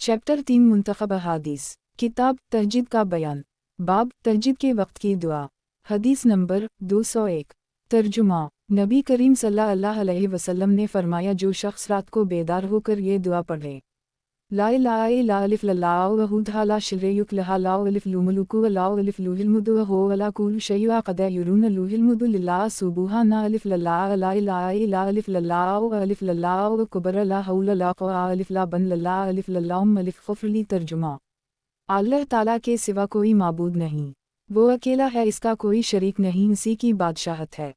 Chapter 3 मुंतखब अहादीस। किताब तहज्जुद का बयान। बाब तहज्जुद के वक्त की दुआ। हदीस नंबर 201। तर्जुमा। नबी करीम सल्लल्लाहु अलैहि वसल्लम ने फरमाया, जो शख्स रात को बेदार होकर ये दुआ पढ़े, ला इलाहा इल्ला अलिफ लल्लाहु व हुदा ला शरीक लहा लाहु अलिफ लुमुलुकु व लाहु अलिफ लुहिल मुदु व हुवा अला कुल्लि शैइन क़दीर युरून लुहिल मुदु लिल्लाह सुब्हाना अलिफ लल्लाह ला इलाहा इल्ला अलिफ लल्लाहु व अलिफ लल्लाहु व कुबर ला हौला ला क़ुव्वता अलिफ ला बन लल्लाह अलिफ लल्लाहुम अलिफ ग़फ़रली। तर्जुमा। अल्लाह ताला के सिवा कोई माबूद नहीं, वो अकेला है, इसका कोई शरीक नहीं, उसी की बादशाहत है,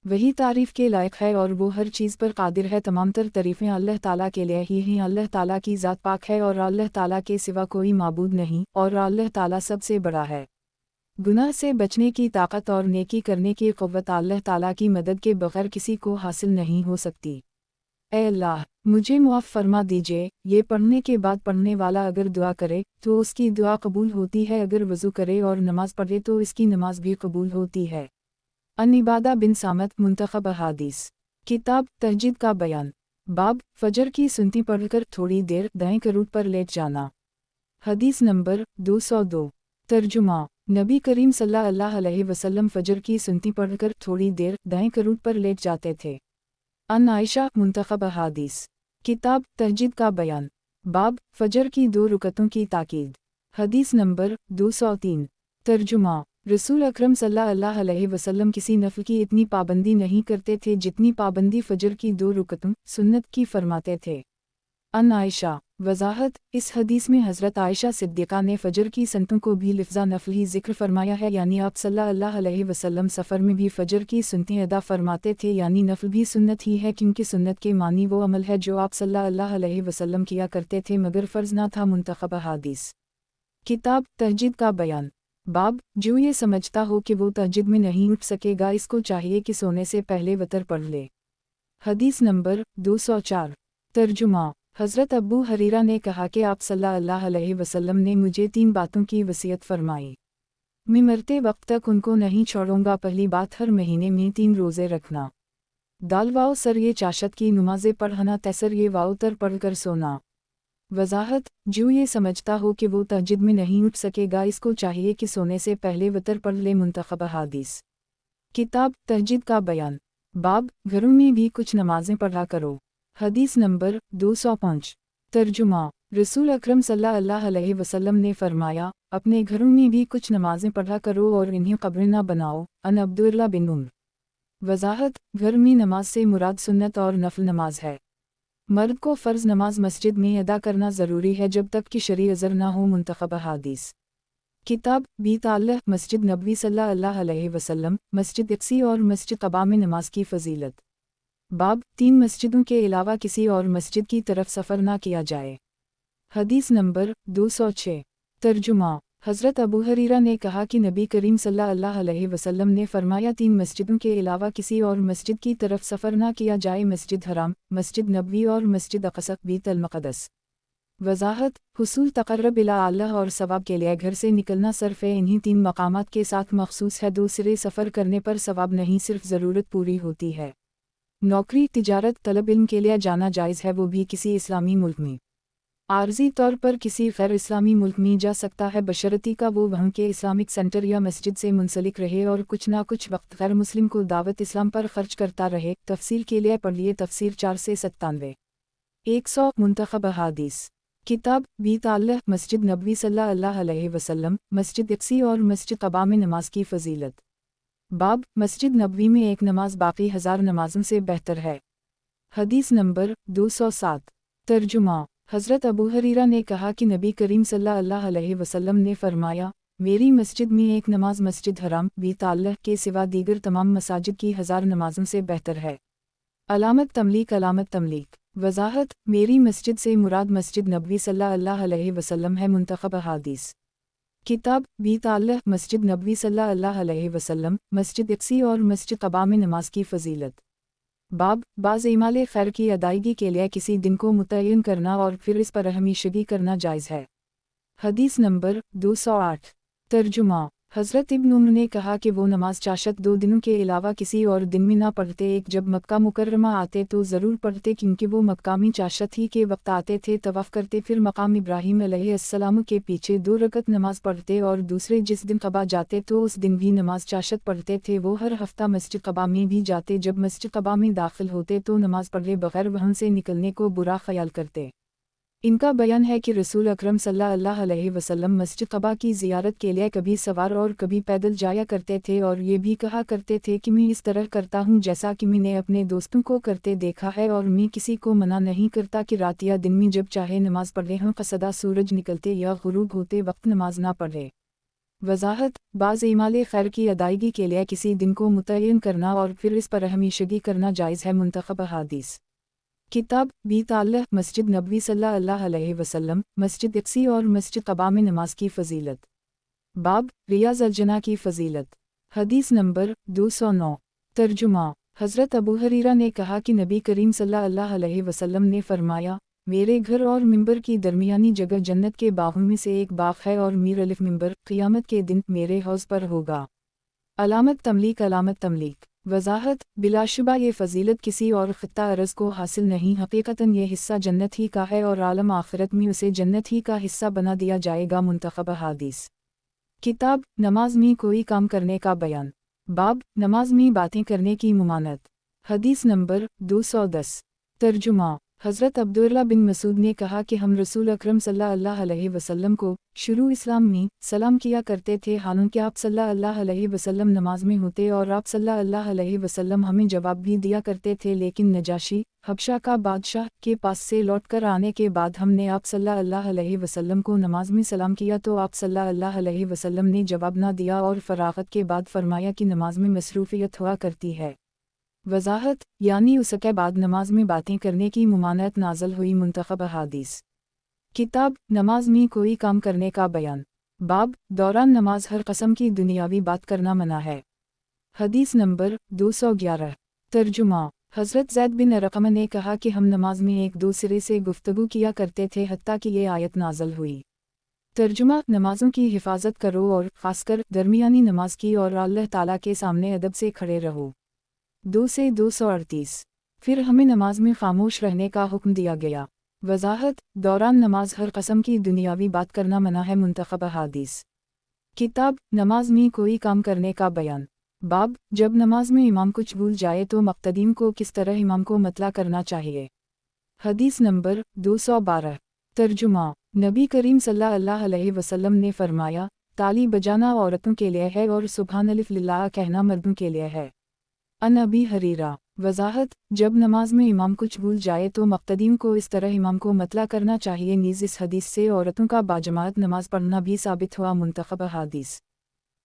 वही तारीफ़ के लायक है और वो हर चीज़ पर कादिर है। तमाम तर तारीफ़ें अल्लाह ताला के लिए ही हैं। अल्लाह ताला की ज़ात पाक है और अल्लाह ताला के सिवा कोई माबूद नहीं और अल्लाह ताला सबसे बड़ा है। गुनाह से बचने की ताकत और नेकी करने की क़ुव्वत अल्लाह ताला की मदद के बग़ैर किसी को हासिल नहीं हो सकती। ऐ अल्लाह, मुझे मुआफ़ फरमा दीजिए। ये पढ़ने के बाद पढ़ने वाला अगर दुआ करे तो उसकी दुआ कबूल होती है, अगर वज़ू करे और नमाज़ पढ़े तो इसकी नमाज भी कबूल होती है। अन-इबादा बिन सामत मुंतखब अहादीस। किताब तहज्जुद का बयान। बाब फजर की सुन्नती पढ़कर थोड़ी देर दाएं करूट पर लेट जाना। हदीस नंबर 202। तर्जुमा। नबी करीम सल्लल्लाहु अलैहि वसल्लम फजर की सुन्नती पढ़कर थोड़ी देर दाएं करूट पर लेट जाते थे। अन आयशा मुंतखब अहादीस। किताब तहज्जुद का बयान। बाब फजर की 2 रुकतों की ताकीद। हदीस नंबर 203। तर्जुमा। रसूल अकरम सल्लल्लाहु अलैहि वसल्लम किसी नफल की इतनी पाबंदी नहीं करते थे जितनी पाबंदी फजर की 2 रुकतों सुन्नत की फरमाते थे। अन आयशा। वजाहत। इस हदीस में हज़रत आयशा सिद्दीक़ा ने फजर की सुन्नतों को भी लिफ्ज़ा नफल ही ज़िक्र फरमाया है, यानी आप सल्लल्लाहु अलैहि वसल्लम सफ़र में भी फजर की सुन्नतें अदा फरमाते थे, यानी नफल भी सुन्नत ही है, क्योंकि सुन्नत के मानी वो अमल है जो आप सल्लल्लाहु अलैहि वसल्लम किया करते थे मगर फ़र्ज़ ना था। मुंतखब अहादीस। किताब तहज्जुद का बयान। बाब जो ये समझता हो कि वो तहज्जुद में नहीं उठ सकेगा, इसको चाहिए कि सोने से पहले वतर पढ़ ले। हदीस नंबर 204। तर्जुमा। हज़रत अबू हरीरा ने कहा कि आप सल्लल्लाहु अलैहि वसल्लम ने मुझे 3 बातों की वसीयत फरमाई, मैं मरते वक्त तक उनको नहीं छोड़ूंगा। पहली बात, हर महीने में 3 रोज़े रखना। दाल वाओ सर ये चाशत की नमाज़ें पढ़ना, तैसर ये वाओ तर पढ़कर सोना। वजाहत। जो ये समझता हो कि वो तहज्जुद में नहीं उठ सकेगा, इसको चाहिए कि सोने से पहले वतर पढ़ ले। मुंतखब अहादीस। किताब तहज्जुद का बयान। बाब घरों में भी कुछ नमाज़ें पढ़ा करो। हदीस नंबर 205। तर्जुमा। रसूल अकरम सल्लल्लाहु अलैहि वसल्लम ने फरमाया, अपने घरों में भी कुछ नमाज़ें पढ़ा करो और इन्हें कब्र न बनाओ। अन अब्दुल्लाह बिन उम्र। वजाहत। घर में नमाज से मुराद सुन्नत और नफल नमाज है। मर्द को फ़र्ज़ नमाज मस्जिद में अदा करना ज़रूरी है जब तक कि शरई अज़र ना हो। मुंतखब अहादीस। किताब ताल्लुक़ मस्जिद नबवी सल्लल्लाहु अलैहि वसल्लम, मस्जिद अक्सी और मस्जिद क़बा में नमाज की फ़जीलत। बाब 3 मस्जिदों के अलावा किसी और मस्जिद की तरफ सफ़र ना किया जाए। हदीस नंबर 206। तर्जुमा। हज़रत अबू हरीरा ने कहा कि नबी करीम सल्लल्लाहु अलैहि वसल्लम ने फरमाया, 3 मस्जिदों के अलावा किसी और मस्जिद की तरफ सफ़र ना किया जाए, मस्जिद हराम, मस्जिद नबवी और मस्जिद अक़सा बैत अल मक़दस। वजाहत। हुसूल तक़र्रुब इला अल्लाह और सवाब के लिए घर से निकलना सिर्फ़ इन्हीं 3 मकामात के साथ मख़सूस है। दूसरे सफ़र करने पर सवाब नहीं, सिर्फ ज़रूरत पूरी होती है। नौकरी, तिजारत, तलब इल्म के लिए जाना जायज़ है, वो भी किसी इस्लामी मुल्क में। आर्जी तौर पर किसी गैर इस्लामी मुल्क में जा सकता है, बशर्ती का वो वहाँ के इस्लामिक सेंटर या मस्जिद से मुंसलिक रहे और कुछ ना कुछ वक्त गैर मुस्लिम को दावत इस्लाम पर खर्च करता रहे। तफसील के लिए पढ़िए तफसीर 4 से 97। 100। मुंतखब अहादीस। किताब ताल्लुक़ मस्जिद नबवी सल्लल्लाहु अलैहि वसल्लम, मस्जिद अक्सी और मस्जिद क़बा में नमाज की फ़जीलत। बाब मस्जिद नबवी में एक नमाज बाकी 1000 नमाज़ों से बेहतर है। हदीस नंबर 207। तर्जुमा। हज़रत अबू हरीरा ने कहा कि नबी करीम सल्लल्लाहु अलैहि वसल्लम ने फरमाया, मेरी मस्जिद में एक नमाज मस्जिद हराम ताल्लुक़ के सिवा दीगर तमाम मसाजिद की 1000 नमाज़ों से बेहतर है। अलामत तमलीक। अलामत तमलीक। वजाहत। मेरी मस्जिद से मुराद मस्जिद नबवी सल्लल्लाहु अलैहि वसल्लम है। मुंतखब अहादीस। किताब ताल्लुक़ मस्जिद नबवी सल्लल्लाहु अलैहि वसल्लम, मस्जिद अक्सी और मस्जिद क़बा में नमाज की फ़जीलत। बाब बाज़ इमाल खैर की अदायगी के लिए किसी दिन को मुतय्यन करना और फिर इस पर हमीशगी करना जायज़ है। हदीस नंबर 208। तर्जुमा। حضرت ابن عمر نے کہا کہ وہ نماز چاشت 2 دنوں کے علاوہ کسی اور دن میں نہ پڑھتے، ایک جب مکہ مکرمہ آتے تو ضرور پڑھتے کیونکہ وہ مقامی چاشت ہی کے وقت آتے تھے، طواف کرتے، پھر مقام ابراہیم علیہ السلام کے پیچھے 2 رکعت نماز پڑھتے، اور دوسرے جس دن قبا جاتے تو اس دن بھی نماز چاشت پڑھتے تھے۔ وہ ہر ہفتہ مسجد قبا میں بھی جاتے، جب مسجد قبا میں داخل ہوتے تو نماز پڑھے بغیر وہاں سے نکلنے کو برا خیال کرتے۔ ان کا بیان ہے کہ رسول اکرم صلی اللہ علیہ وسلم مسجد قبا کی زیارت کے لیے کبھی سوار اور کبھی پیدل جایا کرتے تھے، اور یہ بھی کہا کرتے تھے کہ میں اس طرح کرتا ہوں جیسا کہ میں نے اپنے دوستوں کو کرتے دیکھا ہے، اور میں کسی کو منع نہیں کرتا کہ رات یا دن میں جب چاہے نماز پڑھے، ہم قصدہ سورج نکلتے یا غروب ہوتے وقت نماز نہ پڑھے۔ وضاحت: بعض اعمال خیر کی ادائیگی کے لیے کسی دن کو متعین کرنا اور پھر اس پر ہمیشگی کرنا جائز ہے۔ منتخب احادیث کتاب بیت اللہ مسجد نبوی صلی اللہ علیہ وسلم، مسجد اقصی اور مسجد قباء میں نماز کی فضیلت۔ باب ریاض الجنہ کی فضیلت۔ حدیث نمبر 209۔ ترجمہ: حضرت ابو ہریرہ نے کہا کہ نبی کریم صلی اللہ علیہ وسلم نے فرمایا، میرے گھر اور ممبر کی درمیانی جگہ جنت کے باغوں میں سے ایک باغ ہے، اور میر الف ممبر قیامت کے دن میرے حوض پر ہوگا۔ علامت تملیک۔ علامت تملیک وضاحت: بلا شبہ یہ فضیلت کسی اور خطہ ارض کو حاصل نہیں، حقیقتاً یہ حصہ جنت ہی کا ہے، اور عالم آخرت میں اسے جنت ہی کا حصہ بنا دیا جائے گا۔ منتخب احادیث کتاب نماز میں کوئی کام کرنے کا بیان۔ باب نماز میں باتیں کرنے کی ممانعت۔ حدیث نمبر 210۔ ترجمہ: حضرت عبداللہ بن مسعود نے کہا کہ ہم رسول اکرم صلی اللہ علیہ وسلم کو شروع اسلام میں سلام کیا کرتے تھے، حالانکہ آپ صلی اللہ علیہ وسلم نماز میں ہوتے، اور آپ صلی اللہ علیہ وسلم ہمیں جواب بھی دیا کرتے تھے، لیکن نجاشی حبشہ کا بادشاہ کے پاس سے لوٹ کر آنے کے بعد ہم نے آپ صلی اللہ علیہ وسلم کو نماز میں سلام کیا تو آپ صلی اللہ علیہ وسلم نے جواب نہ دیا، اور فراغت کے بعد فرمایا کہ نماز میں مصروفیت ہوا کرتی ہے۔ وضاحت: یعنی اس کے بعد نماز میں باتیں کرنے کی ممانعت نازل ہوئی۔ منتخب احادیث کتاب نماز میں کوئی کام کرنے کا بیان۔ باب دوران نماز ہر قسم کی دنیاوی بات کرنا منع ہے۔ حدیث نمبر 211۔ ترجمہ: حضرت زید بن ارقم نے کہا کہ ہم نماز میں ایک دوسرے سے گفتگو کیا کرتے تھے حتیٰ کہ یہ آیت نازل ہوئی۔ ترجمہ: نمازوں کی حفاظت کرو، اور خاص کر درمیانی نماز کی، اور اللہ تعالیٰ کے سامنے ادب سے کھڑے رہو۔ 2 سے 238۔ پھر ہمیں نماز میں خاموش رہنے کا حکم دیا گیا۔ وضاحت: دوران نماز ہر قسم کی دنیاوی بات کرنا منع ہے۔ منتخب احادیث کتاب نماز میں کوئی کام کرنے کا بیان۔ باب جب نماز میں امام کچھ بھول جائے تو مقتدین کو کس طرح امام کو مطلع کرنا چاہیے۔ حدیث نمبر 212۔ ترجمہ: نبی کریم صلی اللہ علیہ وسلم نے فرمایا، تالی بجانا عورتوں کے لیے ہے، اور سبحان الف للہ کہنا مردوں کے لیے ہے۔ ان ابی ہریرہ۔ وضاحت: جب نماز میں امام کچھ بھول جائے تو مقتدین کو اس طرح امام کو مطلع کرنا چاہیے۔ نیز اس حدیث سے عورتوں کا باجماعت نماز پڑھنا بھی ثابت ہوا۔ منتخب احادیث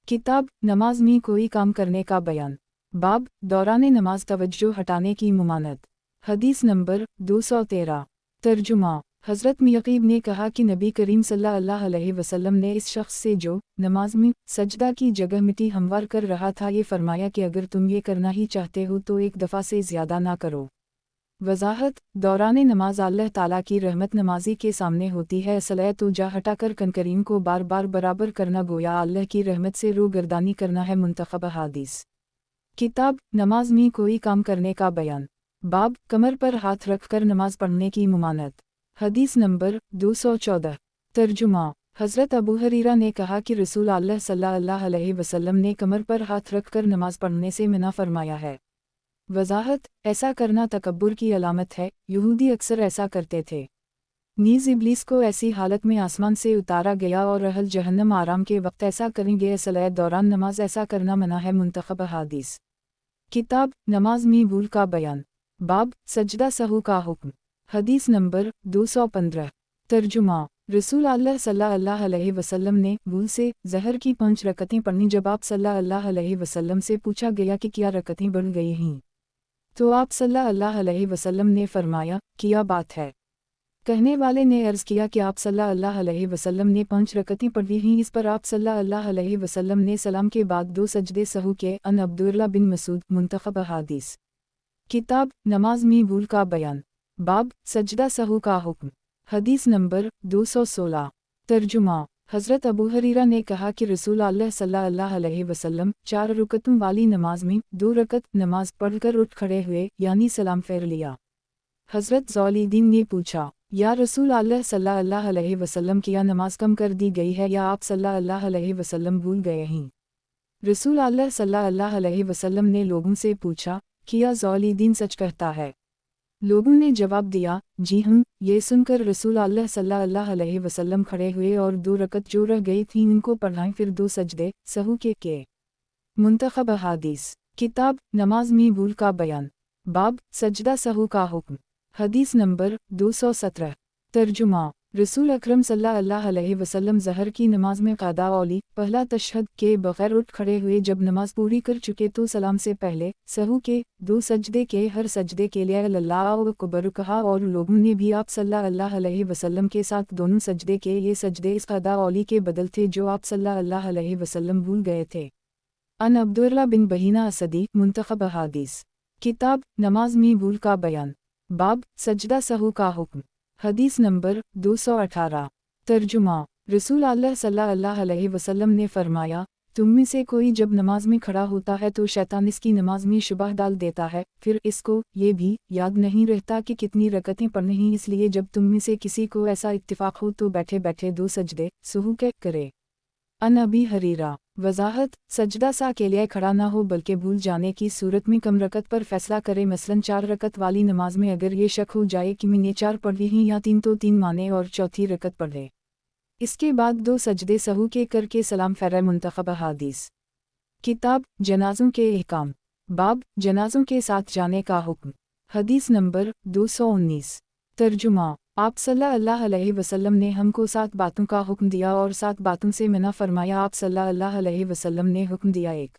کتاب نماز میں کوئی کام کرنے کا بیان۔ باب دوران نماز توجہ ہٹانے کی ممانعت۔ حدیث نمبر 213۔ ترجمہ: حضرت میقیب نے کہا کہ نبی کریم صلی اللہ علیہ وسلم نے اس شخص سے جو نماز میں سجدہ کی جگہ مٹی ہموار کر رہا تھا یہ فرمایا کہ اگر تم یہ کرنا ہی چاہتے ہو تو ایک دفعہ سے زیادہ نہ کرو۔ وضاحت: دوران نماز اللہ تعالیٰ کی رحمت نمازی کے سامنے ہوتی ہے، اصل تو جا ہٹا کر کنکریم کو بار بار برابر کرنا گویا اللہ کی رحمت سے رو گردانی کرنا ہے۔ منتخب احادیث کتاب نماز میں کوئی کام کرنے کا بیان۔ باب کمر پر ہاتھ رکھ کر نماز پڑھنے کی ممانعت۔ حدیث نمبر 214۔ ترجمہ: حضرت ابو ہریرہ نے کہا کہ رسول اللہ صلی اللہ علیہ وسلم نے کمر پر ہاتھ رکھ کر نماز پڑھنے سے منع فرمایا ہے۔ وضاحت: ایسا کرنا تکبر کی علامت ہے، یہودی اکثر ایسا کرتے تھے۔ نیز ابلیس کو ایسی حالت میں آسمان سے اتارا گیا، اور اہل جہنم آرام کے وقت ایسا کریں گے، اصل دوران نماز ایسا کرنا منع ہے۔ منتخب احادیث کتاب نماز میں بھول کا بیان۔ باب سجدہ سہو کا حکم۔ حدیث نمبر 215۔ ترجمہ: رسول اللہ صلی اللہ علیہ وسلم نے بھول سے ظہر کی 5 رکعتیں پڑھیں۔ جب آپ صلی اللہ علیہ وسلم سے پوچھا گیا کہ کیا رکعتیں بڑھ گئی ہیں تو آپ صلی اللہ علیہ وسلم نے فرمایا، کیا بات ہے۔ کہنے والے نے عرض کیا کہ آپ صلی اللہ علیہ وسلم نے 5 رکعتیں پڑھی ہیں۔ اس پر آپ صلی اللہ علیہ وسلم نے سلام کے بعد 2 سجدے سہو کیے۔ ان عبداللہ بن مسعود۔ منتخب احادیث کتاب نماز میں بھول کا بیان۔ باب سجدہ سہو کا حکم۔ حدیث نمبر 216۔ ترجمہ: حضرت ابو ہریرہ نے کہا کہ رسول اللہ صلی اللہ علیہ وسلم 4 رکعتوں والی نماز میں 2 رکعت نماز پڑھ کر اٹھ کھڑے ہوئے یعنی سلام پھیر لیا۔ حضرت ذوالدین نے پوچھا، یا رسول اللہ صلی اللہ علیہ وسلم کیا نماز کم کر دی گئی ہے یا آپ صلی اللہ علیہ وسلم بھول گئے ہیں؟ رسول اللہ صلی اللہ علیہ وسلم نے لوگوں سے پوچھا، کیا ذوالدین سچ کہتا ہے؟ لوگوں نے جواب دیا، جی ہم۔ یہ سن کر رسول اللہ صلی اللہ علیہ وسلم کھڑے ہوئے اور 2 رکعت جو رہ گئی تھیں ان کو پڑھائیں، پھر 2 سجدے سہو کے۔ منتخب احادیث، کتاب نماز میں بھول کا بیان، باب سجدہ سہو کا حکم، حدیث نمبر 217۔ ترجمہ، رسول اکرم صلی اللہ علیہ وسلم ظہر کی نماز میں قاعدہ اولی پہلا تشہد کے بغیر اٹھ کھڑے ہوئے، جب نماز پوری کر چکے تو سلام سے پہلے سہو کے 2 سجدے کے، ہر سجدے کے لیے اللہ اکبر کہا، اور لوگوں نے بھی آپ صلی اللہ علیہ وسلم کے ساتھ دونوں سجدے کے۔ یہ سجدے اس قاعدہ اولی کے بدل تھے جو آپ صلی اللہ علیہ وسلم بھول گئے تھے۔ ان عبداللہ بن بحینہ اسدی، منتخب احادیث، کتاب نماز میں بھول کا بیان، باب سجدہ سہو کا حکم، حدیث نمبر 218۔ ترجمہ، رسول اللہ صلی اللہ علیہ وسلم نے فرمایا، تم میں سے کوئی جب نماز میں کھڑا ہوتا ہے تو شیطان اس کی نماز میں شبہ ڈال دیتا ہے، پھر اس کو یہ بھی یاد نہیں رہتا کہ کتنی رکعتیں پڑھنی ہیں، اس لیے جب تم میں سے کسی کو ایسا اتفاق ہو تو بیٹھے بیٹھے 2 سجدے سہو کے کرے۔ ان ابی ہریرہ، وضاحت، سجدہ سا کے لیے کھڑا نہ ہو بلکہ بھول جانے کی صورت میں کم رکعت پر فیصلہ کرے، مثلاً 4 رکعت والی نماز میں اگر یہ شک ہو جائے کہ میں نے 4 پڑھی ہیں یا 3 تو 3 مانے اور چوتھی رکعت پڑھے، اس کے بعد 2 سجدے سہو کے کر کے سلام پھیرے۔ منتخب احادیث، کتاب جنازوں کے احکام، باب جنازوں کے ساتھ جانے کا حکم، حدیث نمبر 219۔ ترجمہ، آپ صلی اللہ علیہ وسلم نے ہم کو 7 باتوں کا حکم دیا اور 7 باتوں سے منع فرمایا۔ آپ صلی اللہ علیہ وسلم نے حکم دیا، 1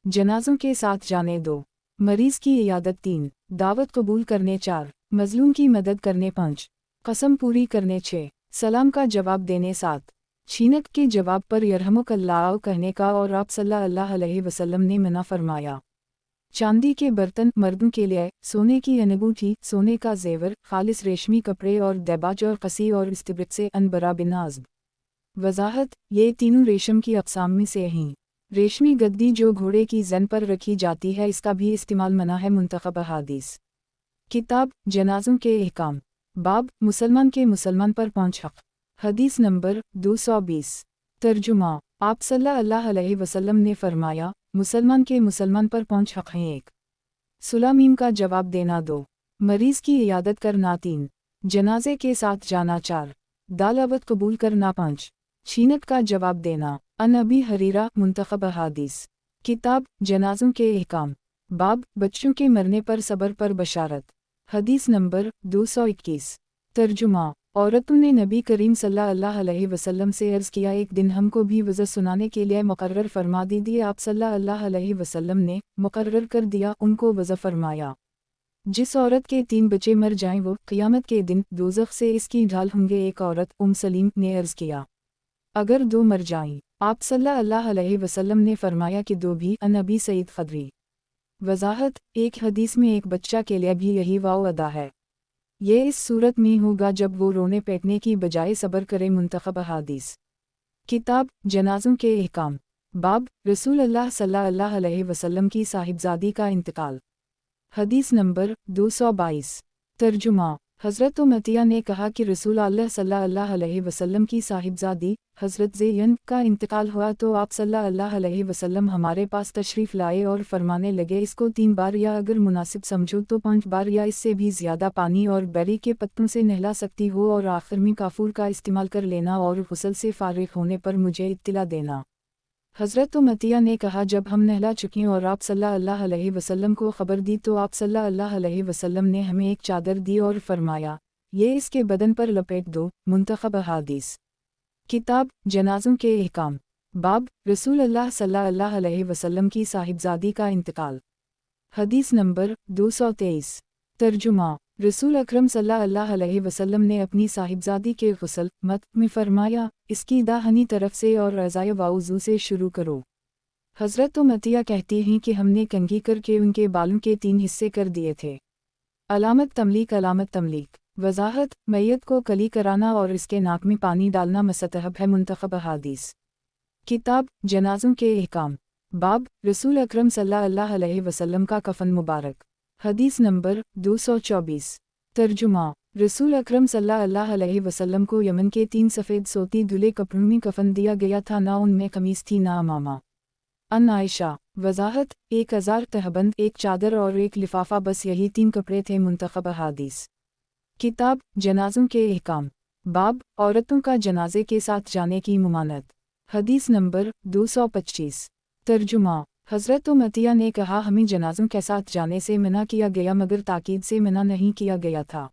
جنازوں کے ساتھ جانے، 2 مریض کی عیادت، 3 دعوت قبول کرنے، 4 مظلوم کی مدد کرنے، 5 قسم پوری کرنے، 6 سلام کا جواب دینے، 7 چھینک کے جواب پر یرحمک اللہ کہنے کا، اور آپ صلی اللہ علیہ وسلم نے منع فرمایا چاندی کے برتن مردوں کے لیے، سونے کی انگوٹھی، سونے کا زیور، خالص ریشمی کپڑے اور دیباج اور قصی اور استبرق سے۔ ان برا بن عازب، وضاحت، یہ تینوں ریشم کی اقسام میں سے ہیں۔ ریشمی گدی جو گھوڑے کی زن پر رکھی جاتی ہے، اس کا بھی استعمال منع ہے۔ منتخب احادیث، کتاب جنازوں کے احکام، باب مسلمان کے مسلمان پر 5 حق، حدیث نمبر 220۔ ترجمہ، آپ صلی اللہ علیہ وسلم نے فرمایا، مسلمان کے مسلمان پر 5 حق ہیں، 1 سلامیم کا جواب دینا، 2 مریض کی عیادت کرنا، 3 جنازے کے ساتھ جانا، 4 دعوت قبول کرنا، 5 چھینک کا جواب دینا۔ ان ابی ہریرہ، منتخب احادیث، کتاب جنازوں کے احکام، باب بچوں کے مرنے پر صبر پر بشارت، حدیث نمبر 221۔ ترجمہ، عورتوں نے نبی کریم صلی اللہ علیہ وسلم سے عرض کیا، ایک دن ہم کو بھی وضو سنانے کے لیے مقرر فرما دیجیے۔ آپ صلی اللہ علیہ وسلم نے مقرر کر دیا، ان کو وضو فرمایا۔ جس عورت کے 3 بچے مر جائیں وہ قیامت کے دن دوزخ سے اس کی ڈھال ہوں گے۔ ایک عورت سلیم نے عرض کیا، اگر 2 مر جائیں؟ آپ صلی اللہ علیہ وسلم نے فرمایا کہ 2 بھی۔ ان ابی سعید خدری، وضاحت، ایک حدیث میں ایک بچہ کے لیے بھی یہی واو ادا ہے۔ یہ اس صورت میں ہوگا جب وہ رونے پیٹنے کی بجائے صبر کرے۔ منتخب احادیث، کتاب جنازوں کے احکام، باب رسول اللہ صلی اللہ علیہ وسلم کی صاحبزادی کا انتقال، حدیث نمبر 222۔ ترجمہ، حضرت عطیہ نے کہا کہ رسول اللہ صلی اللہ علیہ وسلم کی صاحبزادی حضرت زینب کا انتقال ہوا تو آپ صلی اللہ علیہ وسلم ہمارے پاس تشریف لائے اور فرمانے لگے، اس کو 3 بار یا اگر مناسب سمجھو تو 5 بار یا اس سے بھی زیادہ پانی اور بیری کے پتوں سے نہلا سکتی ہو، اور آخر میں کافور کا استعمال کر لینا اور غسل سے فارغ ہونے پر مجھے اطلاع دینا۔ حضرت عطیہ نے کہا، جب ہم نہلا چکیں اور آپ صلی اللہ علیہ وسلم کو خبر دی تو آپ صلی اللہ علیہ وسلم نے ہمیں ایک چادر دی اور فرمایا، یہ اس کے بدن پر لپیٹ دو۔ منتخب احادیث، کتاب جنازوں کے احکام، باب رسول اللہ صلی اللہ علیہ وسلم کی صاحبزادی کا انتقال، حدیث نمبر 223۔ ترجمہ، رسول اکرم صلی اللہ علیہ وسلم نے اپنی صاحبزادی کے غسل مت میں فرمایا، اس کی داہنی طرف سے اور اعضائے وضو سے شروع کرو۔ حضرت عطیہ کہتی ہیں کہ ہم نے کنگھی کر کے ان کے بالوں کے 3 حصے کر دیے تھے۔ علامت تملیک، علامت تملیک، वजाहत, मैयत को कली कराना और इसके नाक में पानी डालना मुस्तहब है। मुंतखब अहादीस। किताब जनाज़ों के अहकाम। बाब रसूल अकरम सल्लल्लाहु अलैहि वसल्लम का कफन मुबारक। हदीस नंबर 224। तर्जुमा रसूल अकरम सल्लल्लाहु अलैहि वसल्लम को यमन के 3 सफ़ेद सोती धुले कपड़ों में कफन दिया गया था, ना उनमें कमीज़ थी ना अमामा। अन आयशा। वजाहत, 1000 तहबंद, एक चादर और एक लिफाफा, बस यही 3 कपड़े थे। मुंतखब अहादीस। किताब जनाज़ों के अहकाम। बाब औरतों का जनाजे के साथ जाने की मुमानत। हदीस नंबर 225। तर्जुमा हज़रत उमतिया ने कहा, हमें जनाज़ों के साथ जाने से मना किया गया मगर ताकीद से मना नहीं किया गया था।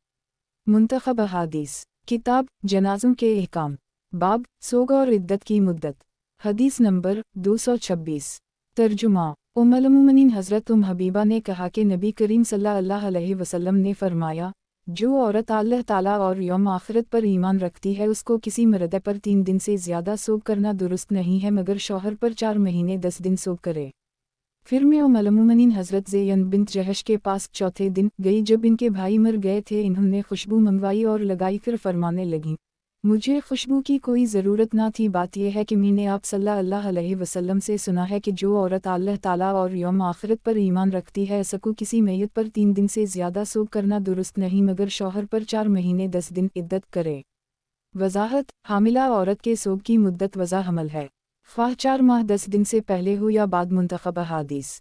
मुंतखब अहादीस। किताब जनाज़ों के अहकाम। बाब सोग और इद्दत की मुद्दत। हदीस नंबर 226। तर्जुमा उम्मुल मोमिनीन हज़रत हबीबा ने कहा कि नबी करीम सल्लल्लाहु अलैहि वसल्लम ने फरमाया, जो औरत अल्लाह ताला और यौम आखिरत पर ईमान रखती है उसको किसी मर्द पर 3 दिन से ज़्यादा सोग करना दुरुस्त नहीं है, मगर शौहर पर 4 महीने 10 दिन सोग करे। फिर मैं उम्मुल मोमिनीन हज़रत ज़ैनब बिन्त जहश के पास चौथे दिन गई जब इनके भाई मर गए थे। इन्होंने खुशबू मंगवाई और लगाई, फिर फरमाने लगी, मुझे खुशबू की कोई ज़रूरत ना थी। बात यह है कि मैंने आप सल्लल्लाहु अलैहि वसल्लम से सुना है कि जो औरत अल्लाह ताला और यौम आखिरत पर ईमान रखती है उसको किसी मैयत पर 3 दिन से ज़्यादा सोग करना दुरुस्त नहीं, मगर शौहर पर 4 महीने 10 दिन इद्दत करे। वजाहत, हामिला औरत के सोग की मुद्दत वज़ा हमल है, ख्वाह 4 माह 10 दिन से पहले हो या बाद। मुंतखब अहादीस।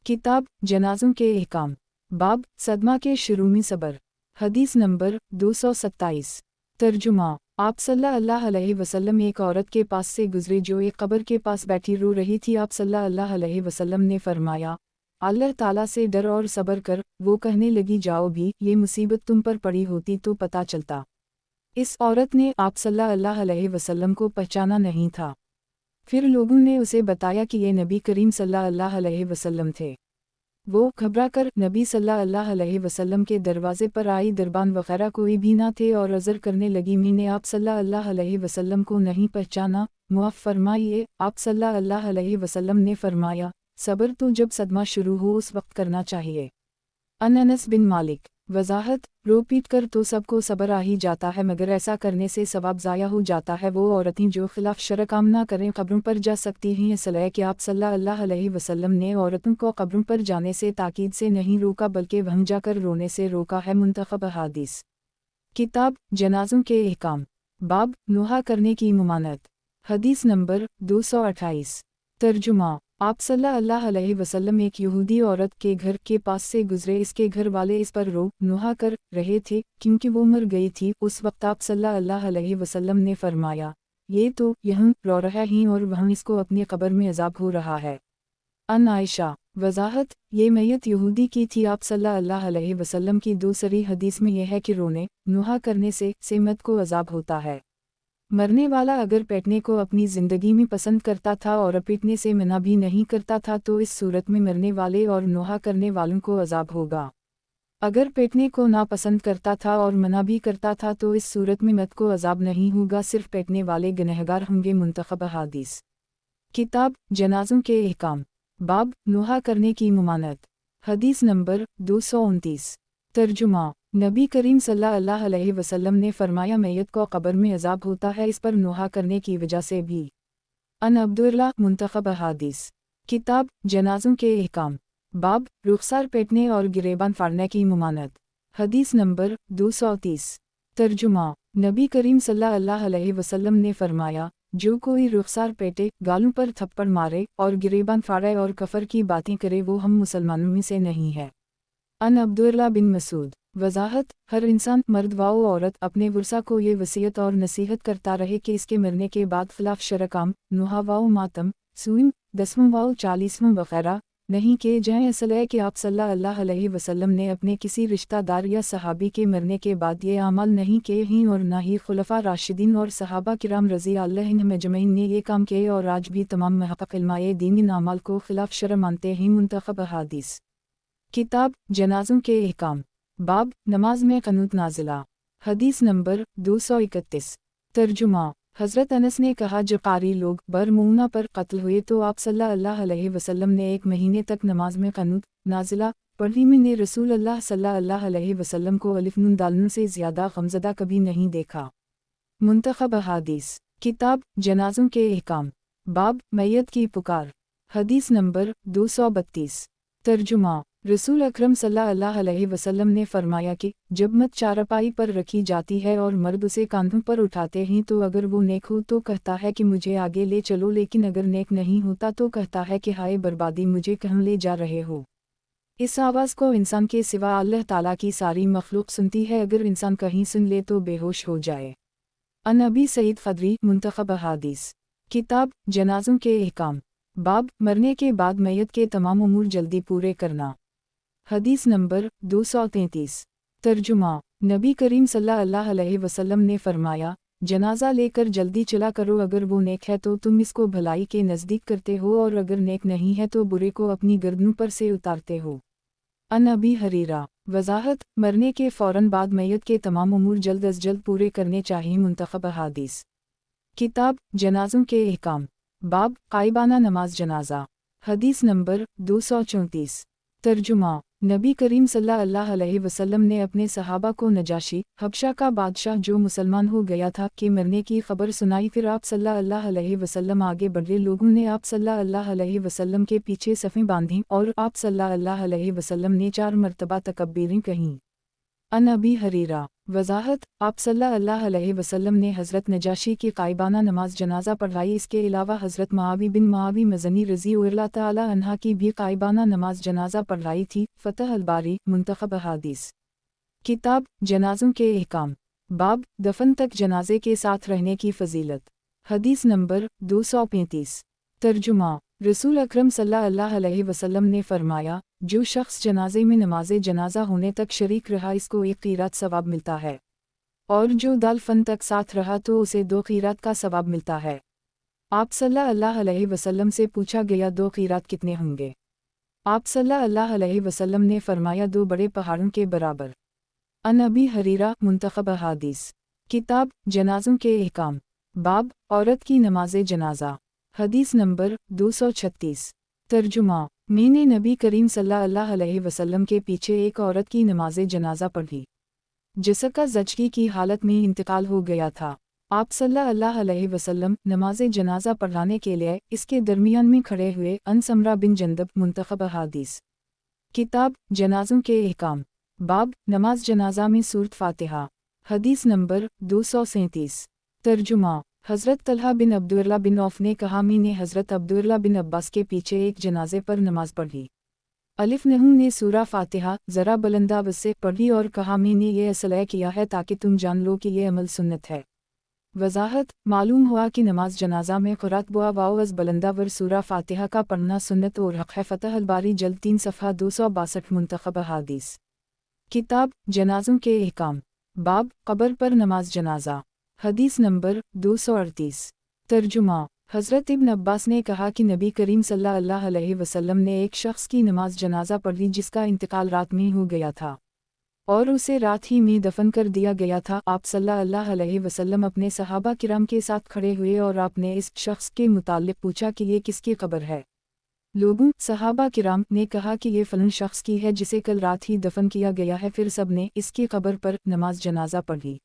किताब जनाज़ों के अहकाम। बाब सदमा के शुरू में सब्र। हदीस नंबर 227। तर्जुमा आप सल्लल्लाहु अलैहि वसल्लम एक औरत के पास से गुजरे जो एक कब्र के पास बैठी रो रही थी। आप सल्लल्लाहु अलैहि वसल्लम ने फरमाया, अल्लाह ताला से डर और सब्र कर। वो कहने लगी, जाओ भी, ये मुसीबत तुम पर पड़ी होती तो पता चलता। इस औरत ने आप सल्लल्लाहु अलैहि वसल्लम को पहचाना नहीं था। फिर लोगों ने उसे बताया कि ये नबी करीम सल्लल्लाहु अलैहि वसल्लम थे। वो घबरा कर नबी सल्लल्लाहु अलैहि वसल्लम के दरवाजे पर आई। दरबान वगैरह कोई भी ना थे और अज़र करने लगी, मैंने आप सल्लल्लाहु अलैहि वसल्लम को नहीं पहचाना, मुआफ़ फरमाइए। आप सल्लल्लाहु अलैहि वसल्लम ने फरमाया, सब्र तो जब सदमा शुरू हो उस वक्त करना चाहिए। अनस बिन मालिक। वजाहत, रो पीट कर तो सबको सब्र आ ही जाता है, मगर ऐसा करने से सवाब ज़ाया हो जाता है। वो औरतें जो खिलाफ शरअ काम ना करें कब्रों पर जा सकती हैं। इसलिए कि आप सल्लल्लाहु अलैहि वसल्लम ने औरतों को कब्रों पर जाने से ताकीद से नहीं रोका बल्कि वहीं जाकर रोने से रोका है। मुंतखब अहादीस। किताब जनाज़ों के अहकाम। बाब नोहा करने की मुमानत। हदीस नंबर 228। तर्जुमा आप सल्लल्लाहु अलैहि वसल्लम एक यहूदी औरत के घर के पास से गुजरे। इसके घर वाले इस पर नोहा कर रहे थे क्योंकि वो मर गई थी। उस वक्त आप सल्लल्लाहु अलैहि वसल्लम ने फरमाया, ये तो यहाँ रो रहा ही और वहाँ इसको अपनी कब्र में अज़ाब हो रहा है। अन आयशा। वजाहत, ये मैयत यहूदी की थी। आप सल्लल्लाहु अलैहि वसल्लम की दूसरी हदीस में यह है कि रोने नोहा करने से मत को अज़ाब होता है। मरने वाला अगर पेटने को अपनी ज़िंदगी में पसंद करता था और पीटने से मना भी नहीं करता था तो इस सूरत में मरने वाले और नोहा करने वालों को अज़ाब होगा। अगर पेटने को ना पसंद करता था और मना भी करता था तो इस सूरत में मत को अज़ाब नहीं होगा, सिर्फ पेटने वाले गुनहगार होंगे। मुंतखब अहादीस। किताब जनाज़ों के अहकाम। बाब नोहा करने की मुमानत। हदीस नंबर 229। तर्जुमा नबी करीम सल्लल्लाहु अलैहि वसल्लम ने फरमाया, मैयत को कब्र में अज़ाब होता है इस पर नोहा करने की वजह से भी। अन अब्दुल्लाह। मुंतखब अहादीस। किताब जनाज़ों के अहकाम। बाब रुखसार पेटने और गिरेबान फाड़ने की मुमानत। हदीस नंबर 230। तर्जुमा नबी करीम सल्लल्लाहु अलैहि वसल्लम ने फरमाया, जो कोई रुखसार पेटे, गालों पर थप्पड़ मारे और गिरेबान फाड़े और कफर की बातें करे वो हम मुसलमानों में से नहीं है। अन अब्दुल्लाह बिन मसूद। वजाहत, हर इंसान मर्द व औरत अपने वर्सा को ये वसीयत और नसीहत करता रहे कि इसके मरने के बाद खिलाफ शरअ काम, नोहा व मातम, सूम, दसवां व 40वां वगैरह नहीं किए जाएँ। असल है कि आप सल्लल्लाहु अलैहि वसल्लम ने अपने किसी रिश्तेदार या सहाबी के मरने के बाद ये अमल नहीं किए हैं और न ही खुलफा राशिदीन और सहाबा किराम रज़ी अल्लाह अन्हुम अजमईन ने ये काम किए और आज भी तमाम महक़क़ इल्माए दीन इन अमाल को खिलाफ शरअ मानते हैं। मुंतखब अहादीस। किताब जनाज़ों के अहकाम। बाब नमाज में क़नूत नाज़िला। हदीस नंबर 231। तर्जुमा हज़रत अनस ने कहा, जब कारी लोग बरमूना पर कत्ल हुए तो आप सल्लल्लाहु अलैहि वसल्लम ने 1 महीने तक नमाज में क़नूत नाज़िला पढ़ी मैंने रसूल अल्लाह सल्लल्लाहु अलैहि वसल्लम को अलिफ नून दाल नून से ज़्यादा गमज़दा कभी नहीं देखा। मुंतखब अहादीस किताब जनाज़ों के अहकाम बाब मैयत की पुकार हदीस नंबर 232 तर्जुमा रसूल अकरम सल्लल्लाहु अलैहि वसल्लम ने फरमाया कि जब मत चारपाई पर रखी जाती है और मर्द उसे कांधों पर उठाते हैं तो अगर वो नेक हो तो कहता है कि मुझे आगे ले चलो, लेकिन अगर नेक नहीं होता तो कहता है कि हाय बर्बादी, मुझे कहाँ ले जा रहे हो। इस आवाज़ को इंसान के सिवा अल्लाह ताला की सारी मखलूक सुनती है, अगर इंसान कहीं सुन ले तो बेहोश हो जाए। अन अबी सईद खदरी मुंतखब अहादीस किताब जनाज़ों के अहकाम बाब मरने के बाद मैयत के तमाम उमूर जल्दी पूरे करना हदीस नंबर 233 तर्जुमा नबी करीम सल्लल्लाहु अलैहि वसल्लम ने फरमाया, जनाजा लेकर जल्दी चला करो, अगर वो नेक है तो तुम इसको भलाई के नज़दीक करते हो और अगर नेक नहीं है तो बुरे को अपनी गर्दनों पर से उतारते हो। अन अबी हरीरा वजाहत मरने के फ़ौरन बाद मैयत के तमाम उमूर जल्द अज जल्द पूरे करने चाहिए। मुंतखब अहादीस किताब जनाज़ों के अहकाम बाब कायबाना नमाज जनाजा हदीस नंबर 234 तर्जुमा नबी करीम सल्लल्लाहु अलैहि वसल्लम ने अपने सहाबा को नजाशी हबशा का बादशाह जो मुसलमान हो गया था के मरने की खबर सुनाई। फिर आप सल्लल्लाहु अलैहि वसल्लम आगे बढ़े, लोगों ने आप सल्लल्लाहु अलैहि वसल्लम के पीछे सफ़ें बांधी और आप सल्लल्लाहु अलैहि वसल्लम ने 4 मरतबा तकब्बीरें कहीं। अन अबी हरीरा वजाहत आप सल्लल्लाहु अलैहि वसल्लम ने हज़रत नजाशी की कायबाना नमाज जनाजा पढ़ाई। इसके अलावा हज़रत मुआवी बिन मुआवी मज़नी रज़ी अल्लाह ताला अन्हा की भी कायबाना नमाज जनाजा पढ़ाई थी। फ़तह अल-बारी मुंतखब अहादीस किताब जनाज़ों के अहकाम बाब दफन तक जनाजे के साथ रहने की फ़जीलत हदीस नंबर 235 तर्जुमा रसूल अकरम सल्लल्लाहु अलैहि वसल्लम ने फरमाया, जो शख्स जनाजे में नमाज जनाजा होने तक शरीक रहा इसको 1 क़ीरात सवाब मिलता है, और जो दफन तक साथ रहा तो उसे 2 क़ीरात का सवाब मिलता है। आप सल्लल्लाहु अलैहि वसल्लम से पूछा गया 2 क़ीरात कितने होंगे? आप सल्लल्लाहु अलैहि वसल्लम ने फरमाया 2 बड़े पहाड़ों के बराबर। अन अबी हरीरा मुंतखब अहादीस किताब जनाज़ों के अहकाम बाब औरत की नमाज जनाजा हदीस नंबर 236 तर्जुमा मैंने नबी करीम सल्लल्लाहु अलैहि वसल्लम के पीछे एक औरत की नमाज जनाजा पढ़ी जिसका ज़चगी की हालत में इंतकाल हो गया था। आप सल्लल्लाहु अलैहि वसल्लम नमाज जनाजा पढ़ाने के लिए इसके दरमियान में खड़े हुए। अन समरा बिन जंदब मुंतखब अहादीस किताब जनाज़ों के अहकाम बाब नमाज जनाजा में सूरत फ़ातिहा हदीस नंबर 237 तर्जुमा हज़रत तलहा बिन अब्दुल्लाह बिन औफ ने कहा, मैंने हज़रत अब्दुल्लाह बिन अब्बास के पीछे एक जनाजे पर नमाज पढ़ी। अलिफ नहू ने सूरा फ़ातिहा ज़रा बुलंद आवाज़ से पढ़ी और कहा, मैंने ये इसलिए किया है ताकि तुम जान लो कि ये अमल सुन्नत है। वजाहत मालूम हुआ कि नमाज जनाजा में क़ुरात बुआवाज़ बुलंदावर सूरा फ़ातिहा का पढ़ना सुन्नत और हक़ है। फ़तह अल-बारी जल्द 3 सफ़हा 262 मुंतखब अहादीस किताब जनाज़ों के अहकाम बाब क़ब्र पर नमाज जनाजा हदीस नंबर 238 तर्जुमा हज़रत इब्न अब्बास ने कहा कि नबी करीम सल्लल्लाहु अलैहि वसल्लम ने एक शख्स की नमाज जनाजा पढ़ी जिसका इंतकाल रात में हो गया था और उसे रात ही में दफन कर दिया गया था। आप सल्लल्लाहु अलैहि वसल्लम अपने सहाबा किराम के साथ खड़े हुए और आपने इस शख्स के मुताल्लिक़ पूछा कि ये किसकी कब्र है। लोगों सहाबा किराम ने कहा कि ये फ़लन शख्स की है जिसे कल रात ही दफन किया गया है। फिर सब ने इसकी कब्र पर नमाज जनाजा पढ़ी।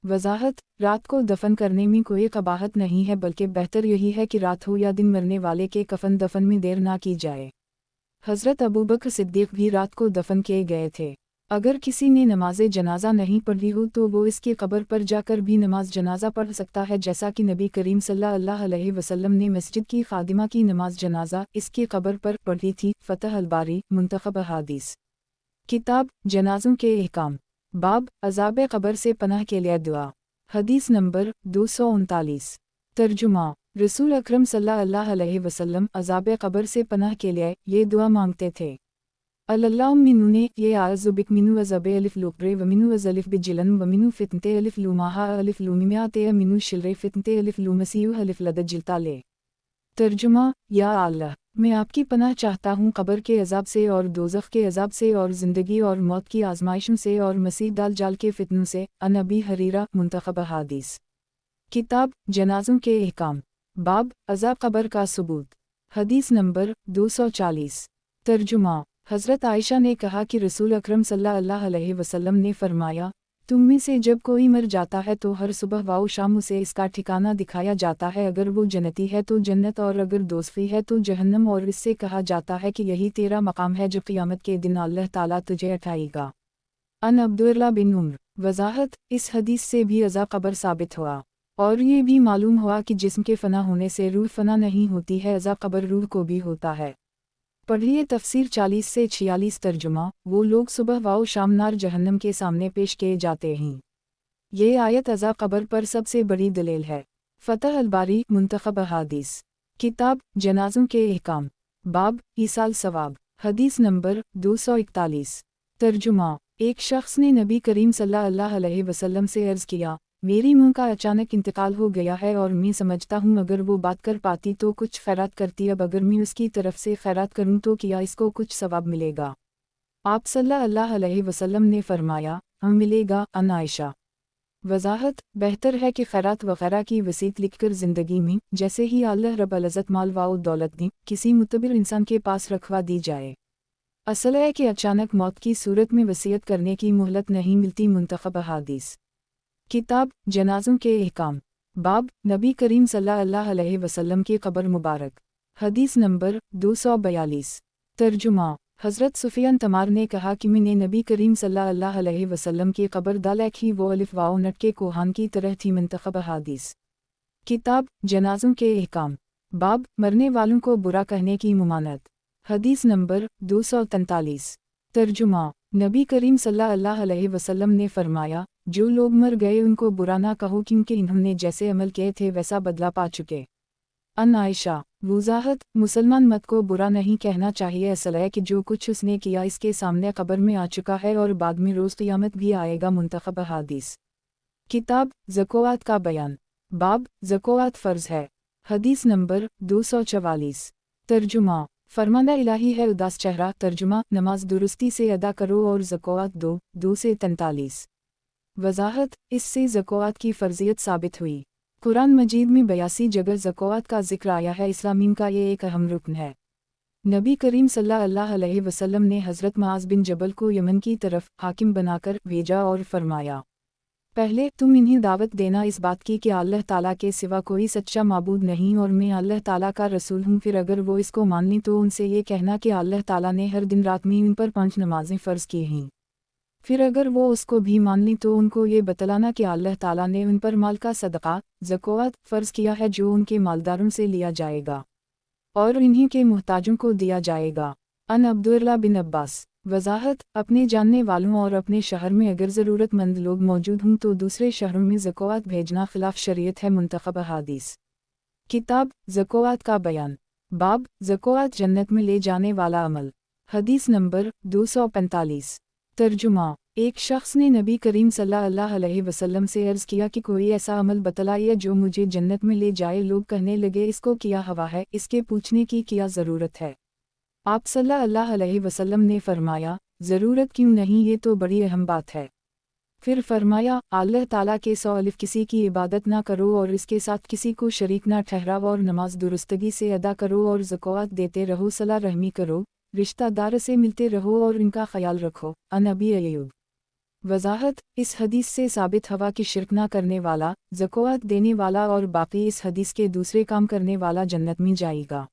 वजाहत रात को दफन करने में कोई कबाहत नहीं है, बल्कि बेहतर यही है कि रात हो या दिन मरने वाले के कफन दफन में देर ना की जाए। हज़रत अबू बकर सिद्दीक़ भी रात को दफन किए गए थे। अगर किसी ने नमाज जनाजा नहीं पढ़ी हो तो वो इसकी कब्र पर जाकर भी नमाज जनाजा पढ़ सकता है, जैसा कि नबी करीम सल्लल्लाहु अलैहि वसल्लम ने मस्जिद की खादिमा की नमाज जनाजा इसकी कब्र पर पढ़ी थी। फ़तह अल-बारी मुंतखब अहादीस किताब जनाज़ों के अहकाम बाब अज़ाब क़ब्र से पनाह के लिए दुआ हदीस नंबर 239 तर्जुमा रसूल अकरम सल्लल्लाहु अलैहि वसल्लम अज़ाब क़ब्र से पनाह के लिए ये दुआ मांगते थे। अल्लाहुम्मा मिन्नी ये आज़ुबिक मिनु अज़ाबे अलिफ लुक़्रे व मिनु अज़लिफ बिजिलन व मिनु फ़ितनते अलिफ लुमाहा अलिफ लुमियाते मिनु शिल्रे फ़ितनते अलिफ लुमसीह अलिफ लदजिलताले। तर्जुमा या अल्लाह मैं आपकी पनाह चाहता हूँ कब्र के अज़ाब से और दोज़ख के अज़ाब से और ज़िंदगी और मौत की आज़माइशों से और मसीह दाल जाल के फ़ितनों से। अन अबी हरीरा मुंतखब अहादीस किताब जनाज़ों के अहकाम बाब अज़ाब क़ब्र का सबूत हदीस नंबर 240 तर्जुमा हज़रत आयशा ने कहा कि रसूल अकरम सल्लल्लाहु अलैहि वसल्लम ने फरमाया, तुम में से जब कोई मर जाता है तो हर सुबह व शाम उसे इसका ठिकाना दिखाया जाता है, अगर वो जन्नती है तो जन्नत और अगर दोज़खी है तो जहन्नम, और इससे कहा जाता है कि यही तेरा मकाम है जो क़यामत के दिन अल्लाह ताला तुझे उठाएगा। अन अब्दुल्लाह बिन उम्र। वज़ाहत, इस हदीस से भी अज़ा क़ब्र साबित हुआ और ये भी मालूम हुआ कि जिस्म के फ़ना होने से रूह फ़ना नहीं होती है, अज़ा क़ब्र रूह को भी होता है। पढ़िए तफ़सीर 40 से 46। तर्जुमा, वो लोग सुबह व शाम नार जहन्नम के सामने पेश किए जाते हैं। ये आयत अज़ा क़ब्र पर सबसे बड़ी दलील है। फ़तह अल-बारी मुंतख़ब अहादीस, किताब जनाज़ों के अहकाम, बाब ईसाल सवाब, हदीस नंबर 241। तर्जुमा, एक शख्स ने नबी करीम सल्लल्लाहु अलैहि वसल्लम से अर्ज़ किया, मेरी मां का अचानक इंतकाल हो गया है और मैं समझता हूँ अगर वो बात कर पाती तो कुछ खैरात करती, अब अगर मैं उसकी तरफ से खैरात करूँ तो क्या इसको कुछ सवाब मिलेगा? आप सल्लल्लाहु अलैहि वसल्लम ने फरमाया, हम मिलेगा। अन आयशा। वज़ाहत, बेहतर है कि खैरात वग़ैरह की वसीयत लिखकर ज़िंदगी में, जैसे ही अल्लाह रब्बुल इज़्ज़त माल व दौलत दी, किसी मुतबर इंसान के पास रखवा दी जाए। असल है कि अचानक मौत की सूरत में वसीयत करने की मोहलत नहीं मिलती। मुंतख़ब अहादीस, किताब जनाज़ों के अहकाम, बाब नबी करीम सल्लल्लाहु अलैहि वसल्लम की क़ब्र मुबारक, हदीस नंबर 242। तर्जुमा, हज़रत सुफ़ियान तमार ने कहा कि मैंने नबी करीम सल्लल्लाहु अलैहि वसल्लम की क़ब्र दालखी वो अलिफ वाओ नट के कोहान की तरह थी। मुंतख़ब अहादीस, किताब जनाज़ों के अहकाम, बाब मरने वालों को बुरा कहने की मुमानत, हदीस नंबर 243। तर्जुमा, नबी करीम सल्लल्लाहु अलैहि वसल्लम ने फरमाया, जो लोग मर गए उनको बुरा ना कहो क्योंकि इन्होंने जैसे अमल किए थे वैसा बदला पा चुके। अन आयशा। वज़ाहत, मुसलमान मत को बुरा नहीं कहना चाहिए, असल है कि जो कुछ उसने किया इसके सामने क़ब्र में आ चुका है और बाद में रोज़ क़यामत भी आएगा। मुंतख़ब अहादीस, किताब ज़कात का बयान, बाब ज़कात फ़र्ज़ है, हदीस नंबर 244। तर्जुमा, फरमाना इलाही है उदास चेहरा। तर्जुमा, नमाज दुरुस्ती से अदा करो और ज़कात दो। 2 से 43। वज़ाहत, इससे ज़कात की फ़र्ज़ियत साबित हुई। कुरान मजीद में 82 जगह ज़कात का ज़िक्र आया है। इस्लाम का ये एक अहम रुकन है। नबी करीम सल्लल्लाहु अलैहि वसल्लम ने हज़रत मुआज़ बिन जबल को यमन की तरफ हाकिम बनाकर भेजा और फरमाया, पहले तुम इन्हें दावत देना इस बात की कि अल्लाह ताला के सिवा कोई सच्चा माबूद नहीं और मैं अल्लाह ताला का रसूल हूँ। फिर अगर वो इसको मान लें तो उनसे ये कहना कि अल्लाह ताला ने हर दिन रात में इन पर 5 नमाज़ें फ़र्ज़ की हैं। फिर अगर वो उसको भी मान लें तो उनको ये बतलाना कि अल्लाह ताला ने उन पर माल का सदका ज़कात फ़र्ज़ किया है जो उनके मालदारों से लिया जाएगा और इन्हीं के मुहताजों को दिया जाएगा। अन अब्दुल्लाह बिन अब्बास। वज़ाहत, अपने जानने वालों और अपने शहर में अगर ज़रूरतमंद लोग मौजूद हों तो दूसरे शहरों में ज़कात भेजना खिलाफ शरीयत है। मुंतख़ब अहादीस, किताब ज़कात का बयान, बाब ज़कात जन्नत में ले जाने वाला अमल, हदीस नंबर 245। तर्जुमा, एक शख्स ने नबी करीम सल्लल्लाहु अलैहि वसल्लम से अर्ज़ किया कि कोई ऐसा अमल बतलाइए जो मुझे जन्नत में ले जाए। लोग कहने लगे, इसको क्या हवा है, इसके पूछने की क्या ज़रूरत है? आप सल्लल्लाहु अलैहि वसल्लम ने फरमाया, ज़रूरत क्यों नहीं, ये तो बड़ी अहम बात है। फिर फरमाया, अल्लाह ताला के 100 अलिफ किसी की इबादत ना करो और इसके साथ किसी को शरीक ना ठहराओ और नमाज दुरुस्तगी से अदा करो और ज़कात देते रहो, सला रहमी करो, रिश्तेदार से मिलते रहो और इनका ख्याल रखो। अन अबी अय्यूब। वज़ाहत, इस हदीस से साबित हुआ कि शिरक ना करने वाला, ज़कात देने वाला और बाकी इस हदीस के दूसरे काम करने वाला जन्नत में जाएगा।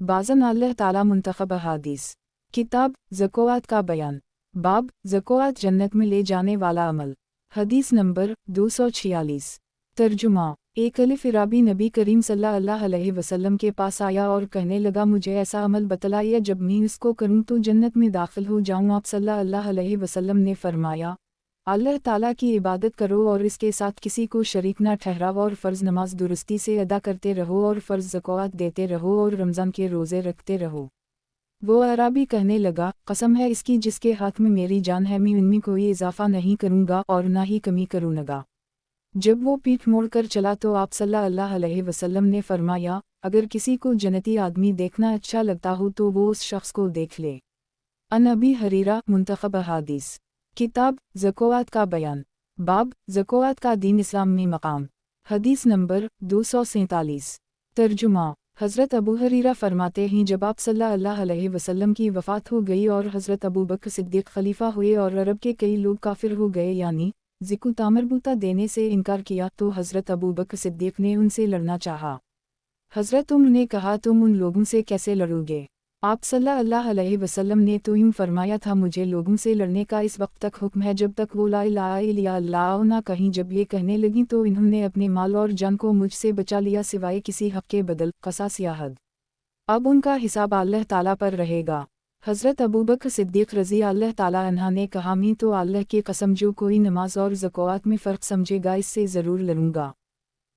बाज़न अल्लाह ताला। मुंतख़ब अहादीस, किताब ज़कात का बयान, बाब ज़कात जन्नत में ले जाने वाला अमल, हदीस नंबर 246। तर्जुमा, एक अलिफ इराबी नबी करीम सल्लल्लाहु अलैहि वसल्लम के पास आया और कहने लगा, मुझे ऐसा अमल बतलाइए जब मैं इसको करूं तो जन्नत में दाखिल हो जाऊं। आप सल्लल्लाहु अलैहि वसल्लम ने फरमाया, अल्लाह ताला की इबादत करो और इसके साथ किसी को शरीक ना ठहराओ और फ़र्ज़ नमाज दुरुस्ती से अदा करते रहो और फ़र्ज़ ज़कात देते रहो और रमज़ान के रोज़े रखते रहो। वो अराबी कहने लगा, कसम है इसकी जिसके हाथ में मेरी जान है, मैं इनमें कोई इजाफ़ा नहीं करूँगा और ना ही कमी करूँगा। जब वो पीठ मोड़ कर चला तो आप सल्लल्लाहु अलैहि वसल्लम ने फरमाया, अगर किसी को जन्नती आदमी देखना अच्छा लगता हो तो वो उस शख्स को देख ले। अन अबी हरीरा। मुंतख़ब अहादीस, किताब ज़कात का बयान, बाब ज़कात का दीन इस्लाम में मकाम, हदीस नंबर 247। तर्जुमा, हज़रत अबू हरीरा फरमाते हैं जब आप सल्लल्लाहु अलैहि वसल्लम की वफ़ात हो गई और हज़रत अबू बकर सिद्दीक़ खलीफा हुए और अरब के कई लोग काफिर हो गए यानी ज़िक्र तामरबूता देने से इनकार किया तो हज़रत अबू बकर सिद्दीक़ ने उनसे लड़ना चाहा। हज़रत उमर ने कहा तुम उन लोगों से कैसे लड़ोगे? आप सल्लल्लाहु अलैहि वसल्लम ने तो यूँ फरमाया था मुझे लोगों से लड़ने का इस वक्त तक हुक्म है जब तक वो ला इलाहा इल्लल्लाह ना कहीं। जब ये कहने लगी तो इन्होंने अपने माल और जान को मुझसे बचा लिया सिवाय किसी हक़ के बदल क़सास या हद। अब उनका हिसाब अल्लाह ताला पर रहेगा। हज़रत अबू बकर सिद्दीक़ रज़ी अल्लाह ताला अन्हा ने कहा मैं तो अल्लाह की कसम जो कोई नमाज और ज़कात में फ़र्क समझेगा इससे ज़रूर लड़ूंगा,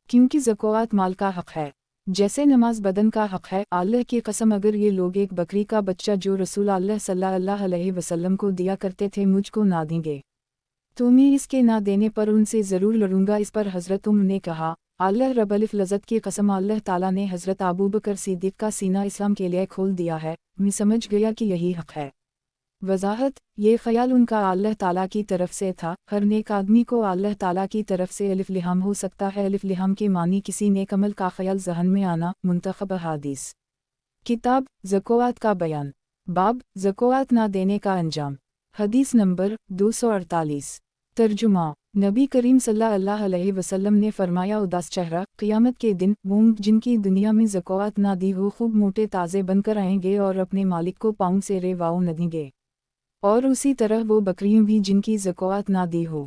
क्योंकि ज़कात माल का हक़ है जैसे नमाज बदन का हक़ है। अल्लाह की कसम अगर ये लोग एक बकरी का बच्चा जो रसूल अल्लाह सल्लल्लाहु अलैहि वसल्लम को दिया करते थे मुझको ना देंगे तो मैं इसके ना देने पर उनसे ज़रूर लड़ूंगा। इस पर हज़रत उमर ने कहा अल्लाह रब्बुल इज़्ज़त की कसम अल्लाह ताला ने हज़रत अबू बकर सिद्दीक़ का सीना इस्लाम के लिए खोल दिया है। मैं समझ गया कि यही हक़ है। वज़ाहत ये ख़याल उनका अल्लाह ताला की तरफ से था। हर नेक आदमी को अल्लाह ताला की तरफ से अलिफ लिहाम हो सकता है। अलिफ लिहाम के मानी किसी नेक अमल का ख़याल ज़हन में आना। मुंतखब हदीस किताब ज़कात का बयान बाब ज़कात ना देने का अंजाम। हदीस नंबर 248। तर्जुमा नबी करीम सल्लल्लाहु अलैहि वसल्लम ने फरमाया उदास चेहरा क़यामत के दिन वो जिनकी दुनिया में ज़कात ना दी हो खूब मोटे ताज़े बनकर आएंगे और अपने मालिक को पाँव से रेवाओ न देंगे। और उसी तरह वो बकरियां भी जिनकी ज़कात ना दी हो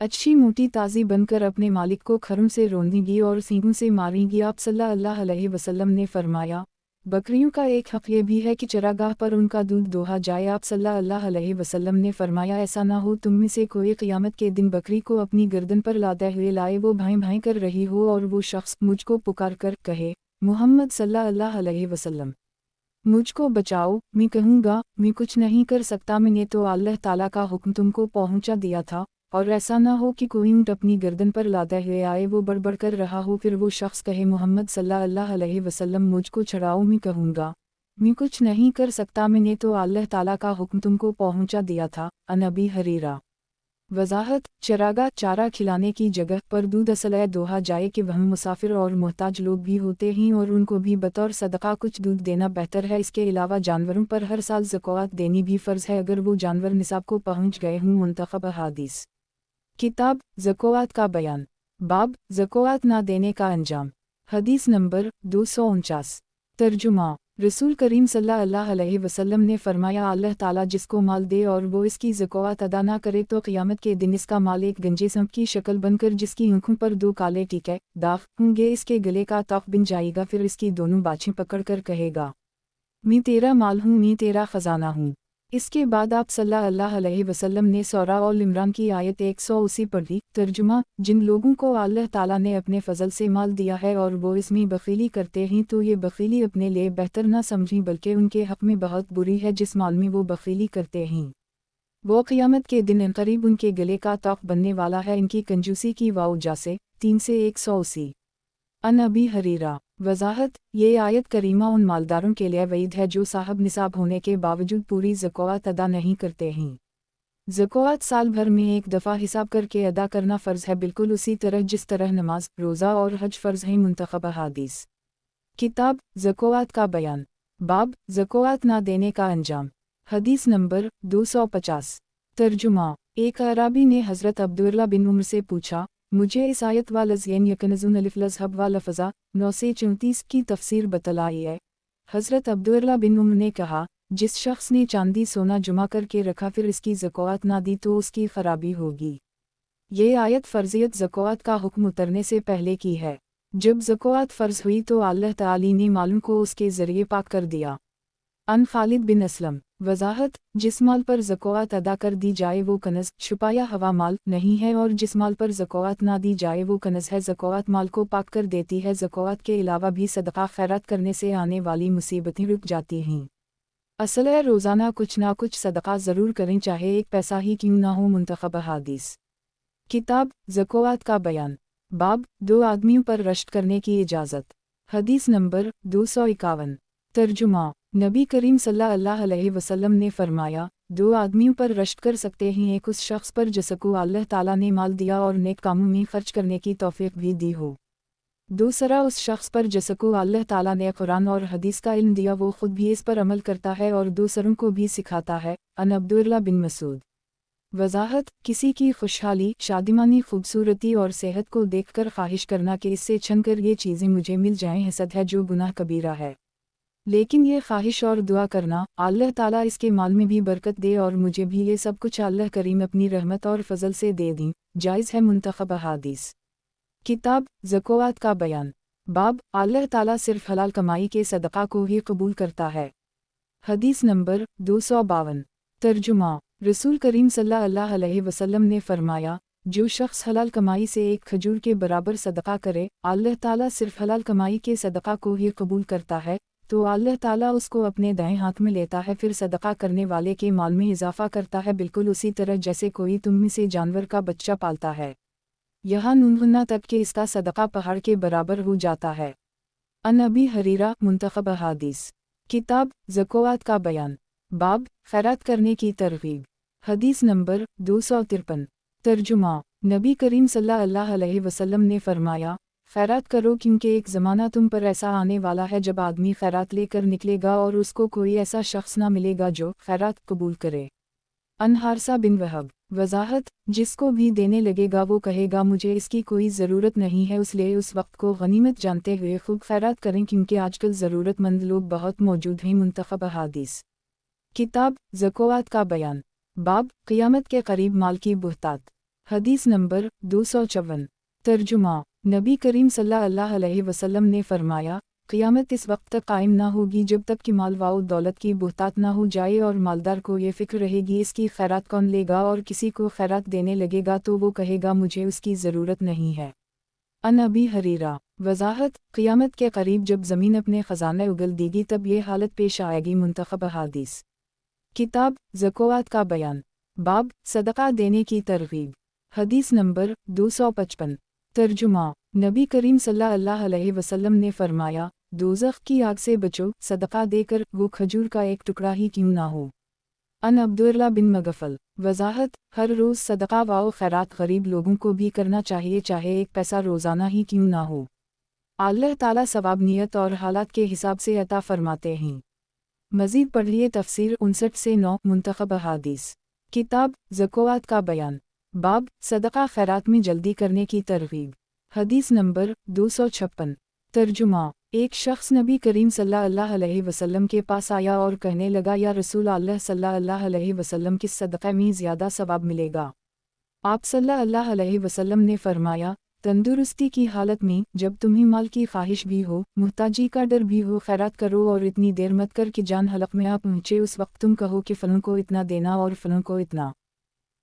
अच्छी मोटी ताज़ी बनकर अपने मालिक को खरों से रोंदेंगी और सींगों से मारेंगी। आप सल्लल्लाहु अलैहि वसल्लम ने फरमाया बकरियों का एक हक़ ये भी है कि चरागाह पर उनका दूध दोहा जाए। आप सल्लल्लाहु अलैहि वसल्लम ने फरमाया ऐसा ना हो तुम में से कोई क़यामत के दिन बकरी को अपनी गर्दन पर लादे हुए लाए वो भाई भाई कर रही हो और वो शख्स मुझको पुकार कर कहे मोहम्मद सल्लल्लाहु अलैहि वसल्लम मुझको बचाओ। मैं कहूँगा मैं कुछ नहीं कर सकता मैंने तो अल्लाह ताला का हुक्म तुमको पहुँचा दिया था। और ऐसा ना हो कि कोई ऊँट अपनी गर्दन पर लादे हुए आए वो बड़बड़ कर रहा हो फिर वो शख्स कहे मोहम्मद सल्लल्लाहु अलैहि वसल्लम मुझको छड़ाओ। मैं कहूँगा मैं कुछ नहीं कर सकता मैंने तो अल्लाह ताला का हुक्म तुमको पहुँचा दिया था। अन अबी हरीरा वज़ाहत चरागा चारा खिलाने की जगह पर दूध असलए दोहा जाए कि वह मुसाफिर और मोहताज लोग भी होते हैं और उनको भी बतौर सदका कुछ दूध देना बेहतर है। इसके अलावा जानवरों पर हर साल ज़कात देनी भी फ़र्ज़ है अगर वो जानवर निसाब को पहुँच गए हों। मुंतखब हदीस किताब ज़कात का बयान बाब ज़कात ना देने का अंजाम। हदीस नंबर 249। तर्जुमा रसूल करीम सल्लल्लाहु अलैहि वसल्लम ने फरमाया अल्लाह ताला जिसको माल दे और वो इसकी ज़कात अदा ना करे तो क़यामत के दिन इसका माल एक गंजे सांप की शक्ल बनकर जिसकी आँखों पर दो काले टीके दाग होंगे इसके गले का तौक बिन जाएगा। फिर इसकी दोनों बाछें पकड़कर कहेगा मैं तेरा माल हूँ मैं तेरा ख़जाना हूँ। इसके बाद आप सल्लल्लाहु अलैहि वसल्लम ने सूरह और इमरान की आयत 180 पढ़ी। तर्जुमा जिन लोगों को अल्लाह ताला ने अपने फ़ज़ल से माल दिया है और वो इसमें बख़ीली करते हैं तो ये बख़ीली अपने लिए बेहतर ना समझें बल्कि उनके हक़ में बहुत बुरी है। जिस माल में वो बख़ीली करते हैं वो क़यामत के दिन इनक़रीब उनके गले का तौक बनने वाला है। इनकी कंजूसी की वजह से 3 से 180। अन अबी हरीरा वज़ाहत ये आयत करीमा उन मालदारों के लिए वईद है जो साहब निसाब होने के बावजूद पूरी ज़कात अदा नहीं करते हैं। ज़कात साल भर में एक दफ़ा हिसाब करके अदा करना फ़र्ज़ है बिल्कुल उसी तरह जिस तरह नमाज रोज़ा और हज फ़र्ज़ हैं। मुंतखब हदीस किताब ज़कात का बयान बाब ज़कात ना देने का अंजाम। हदीस नंबर 250। तर्जुमा एक अराबी ने हज़रत अब्दुल्लाह बिन उमर से पूछा मुझे इस आयत व लज़यन यकनज़ुन अलिफ लज़हब व लफ़ज़ा 9 से 34 की तफ़सीर बतलाई है। हज़रत अब्दुल्लाह बिन उमर ने कहा जिस शख्स ने चांदी सोना जमा करके रखा फिर इसकी ज़कात ना दी तो उसकी खराबी होगी। ये आयत फ़र्ज़ियत ज़कात का हुक्म उतरने से पहले की है। जब ज़कात फ़र्ज़ हुई तो अल्लाह ताला ने मालों को उसके ज़रिए पाक कर दिया। अन खालिद बिन असलम वज़ाहत जिस माल पर ज़कात अदा कर दी जाए वो कनज़ छुपाया हवा माल नहीं है और जिस माल पर ज़कात ना दी जाए वो कनज़ है। ज़कात माल को पाक कर देती है। ज़कात के अलावा भी सदका खैरात करने से आने वाली मुसीबतें रुक जाती हैं। असल है रोज़ाना कुछ ना कुछ सदका ज़रूर करें चाहे एक पैसा ही क्यों ना हो। मुंतखब हदीस किताब ज़कात का बयान बाब 2 आदमियों पर रश्क करने की इजाज़त। हदीस नंबर 251। तर्जुमा नबी करीम सल्लल्लाहु अलैहि वसल्लम ने फरमाया 2 आदमियों पर रश्क कर सकते हैं एक उस शख्स पर जिसको अल्लाह ताला ने माल दिया और नेक कामों में खर्च करने की तौफीक भी दी हो। दूसरा उस शख्स पर जिसको अल्लाह ताला ने कुरान और हदीस का इल्म दिया वो खुद भी इस पर अमल करता है और दूसरों को भी सिखाता है। अन अब्दुल्लाह बिन मसूद। वजाहत, किसी की खुशहाली, शादीमानी खूबसूरती और सेहत को देखकर ख्वाहिश करना कि इससे छनकर ये चीज़ें मुझे मिल जाएं हसद है जो गुनाह कबीरा है। लेकिन ये ख्वाहिश और दुआ करना अल्लाह ताला इसके माल में भी बरकत दे और मुझे भी ये सब कुछ अल्लाह करीम अपनी रहमत और फजल से दे दी, जायज़ है। मुंतखब हदीस। किताब ज़कात का बयान। बाब अल्लाह ताला सिर्फ हलाल कमाई के सदक़ा को ही कबूल करता है। हदीस नंबर 252। तर्जुमा। रसूल करीम सल्लल्लाहु अलैहि वसल्लम ने फरमाया, जो शख्स हलाल कमाई से एक खजूर के बराबर सदक़ा करे, अल्लाह ताला सिर्फ हलाल कमाई के सदक़ा को ही कबूल करता है, तो अल्लाह ताला उसको अपने दाएं हाथ में लेता है, फिर सदक़ा करने वाले के माल में इजाफ़ा करता है, बिल्कुल उसी तरह जैसे कोई तुम में से जानवर का बच्चा पालता है, यहाँ नूनहुन्ना तक कि इसका सदक़ा पहाड़ के बराबर हो जाता है। अन अबी हरीरा। मुंतखब हदीस। किताब ज़कात का बयान। बाब खैरात करने की तरगीब। हदीस नंबर 253। तर्जुमा। नबी करीम सल्लल्लाहु अलैहि वसल्लम ने फरमाया, खैरात करो क्योंकि एक ज़माना तुम पर ऐसा आने वाला है जब आदमी खैरात लेकर निकलेगा और उसको कोई ऐसा शख्स ना मिलेगा जो खैरात कबूल करे। अन हारसा बिन वहब। वजाहत, जिसको भी देने लगेगा वो कहेगा मुझे इसकी कोई ज़रूरत नहीं है, इसलिए उस वक्त को गनीमत जानते हुए खूब खैरात करें क्योंकि आजकल ज़रूरतमंद लोग बहुत मौजूद हैं। मुंतखब हदीस। किताब ज़कात का बयान। बाब क़ियामत के करीब माल की बुहतात। हदीस नंबर 254। तर्जुमा। नबी करीम सल्लल्लाहु अलैहि वसल्लम ने फरमाया, क़ियामत इस वक्त तक कायम ना होगी जब तक कि माल व दौलत की बुहतात ना हो जाए और मालदार को ये फ़िक्र रहेगी इसकी खैरात कौन लेगा, और किसी को खैरात देने लगेगा तो वो कहेगा मुझे उसकी ज़रूरत नहीं है। अन अबी हरीरा। वजाहत, क़ियामत के करीब जब ज़मीन अपने ख़जाने उगल देगी तब ये हालत पेश आएगी। मुंतखब हदीस। किताब ज़कात का बयान। बाब सदक़ा देने की तरगीब। हदीस नंबर 255। तर्जुमा। नबी करीम सल्लल्लाहु अलैहि वसल्लम ने फरमाया, दोज़ख की आग से बचो, सदक़ा देकर, वो खजूर का एक टुकड़ा ही क्यों ना हो। अन अब्दुल्लाह बिन मगफल। वजाहत, हर रोज़ सदक़ा व खैरात गरीब लोगों को भी करना चाहिए, चाहे एक पैसा रोज़ाना ही क्यों ना हो। अल्लाह ताला सवाब नियत और हालात के हिसाब से अता फरमाते हैं। मज़ीद पढ़िए तफसीर 59 से 9। मुंतखब हदीस। किताब ज़कात का बयान। बाब सदक़ा खैरात में जल्दी करने की तरगीब। हदीस नंबर 256। तर्जुमा। एक शख्स नबी करीम सल्लल्लाहु अलैहि वसल्लम के पास आया और कहने लगा, या रसूल अल्लाह सल्लल्लाहु अलैहि वसल्लम किस सदक़े में ज़्यादा सवाब मिलेगा। आप सल्लल्लाहु अलैहि वसल्लम ने फरमाया, तंदुरुस्ती की हालत में, जब तुम्हें माल की ख्वाहिश भी हो, मुहताजी का डर भी हो, खैरात करो और इतनी देर मत कर कि जान हलक में आ पहुँचे, उस वक्त तुम कहो कि फ़लों को इतना देना और फ़लों को इतना,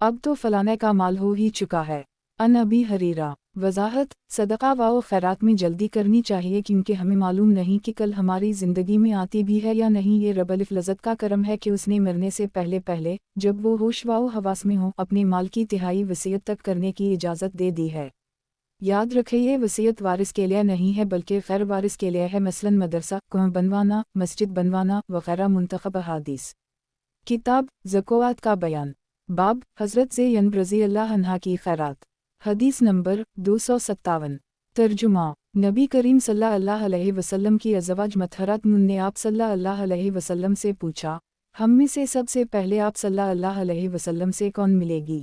अब तो फ़लाने का माल हो ही चुका है। अन अबी हरीरा। वजाहत, सदक़ा व खैरात में जल्दी करनी चाहिए क्योंकि हमें मालूम नहीं कि कल हमारी ज़िंदगी में आती भी है या नहीं। ये रब्बुल इज़्ज़त का करम है कि उसने मरने से पहले पहले, जब वो होश व हवास में हो, अपने माल की तिहाई वसीयत तक करने की इजाज़त दे दी है। याद रखें, ये वसीयत वारिस के लिए नहीं है बल्कि खैर वारिस के लिए है, मसलन मदरसा, कुआं बनवाना, मस्जिद बनवाना वगैरह। मुंतखब हदीस। किताब ज़कात का बयान। बाब हज़रत ज़ैनब रज़ियल्लाहु अन्हा की खैरात। हदीस नंबर 257। तर्जुमा। नबी करीम सल्लल्लाहु अलैहि वसल्लम की अज़वाज मतहरत ने आप सल्लल्लाहु अलैहि वसल्लम से पूछा, हम में से सबसे पहले आप सल्लल्लाहु अलैहि वसल्लम से कौन मिलेगी।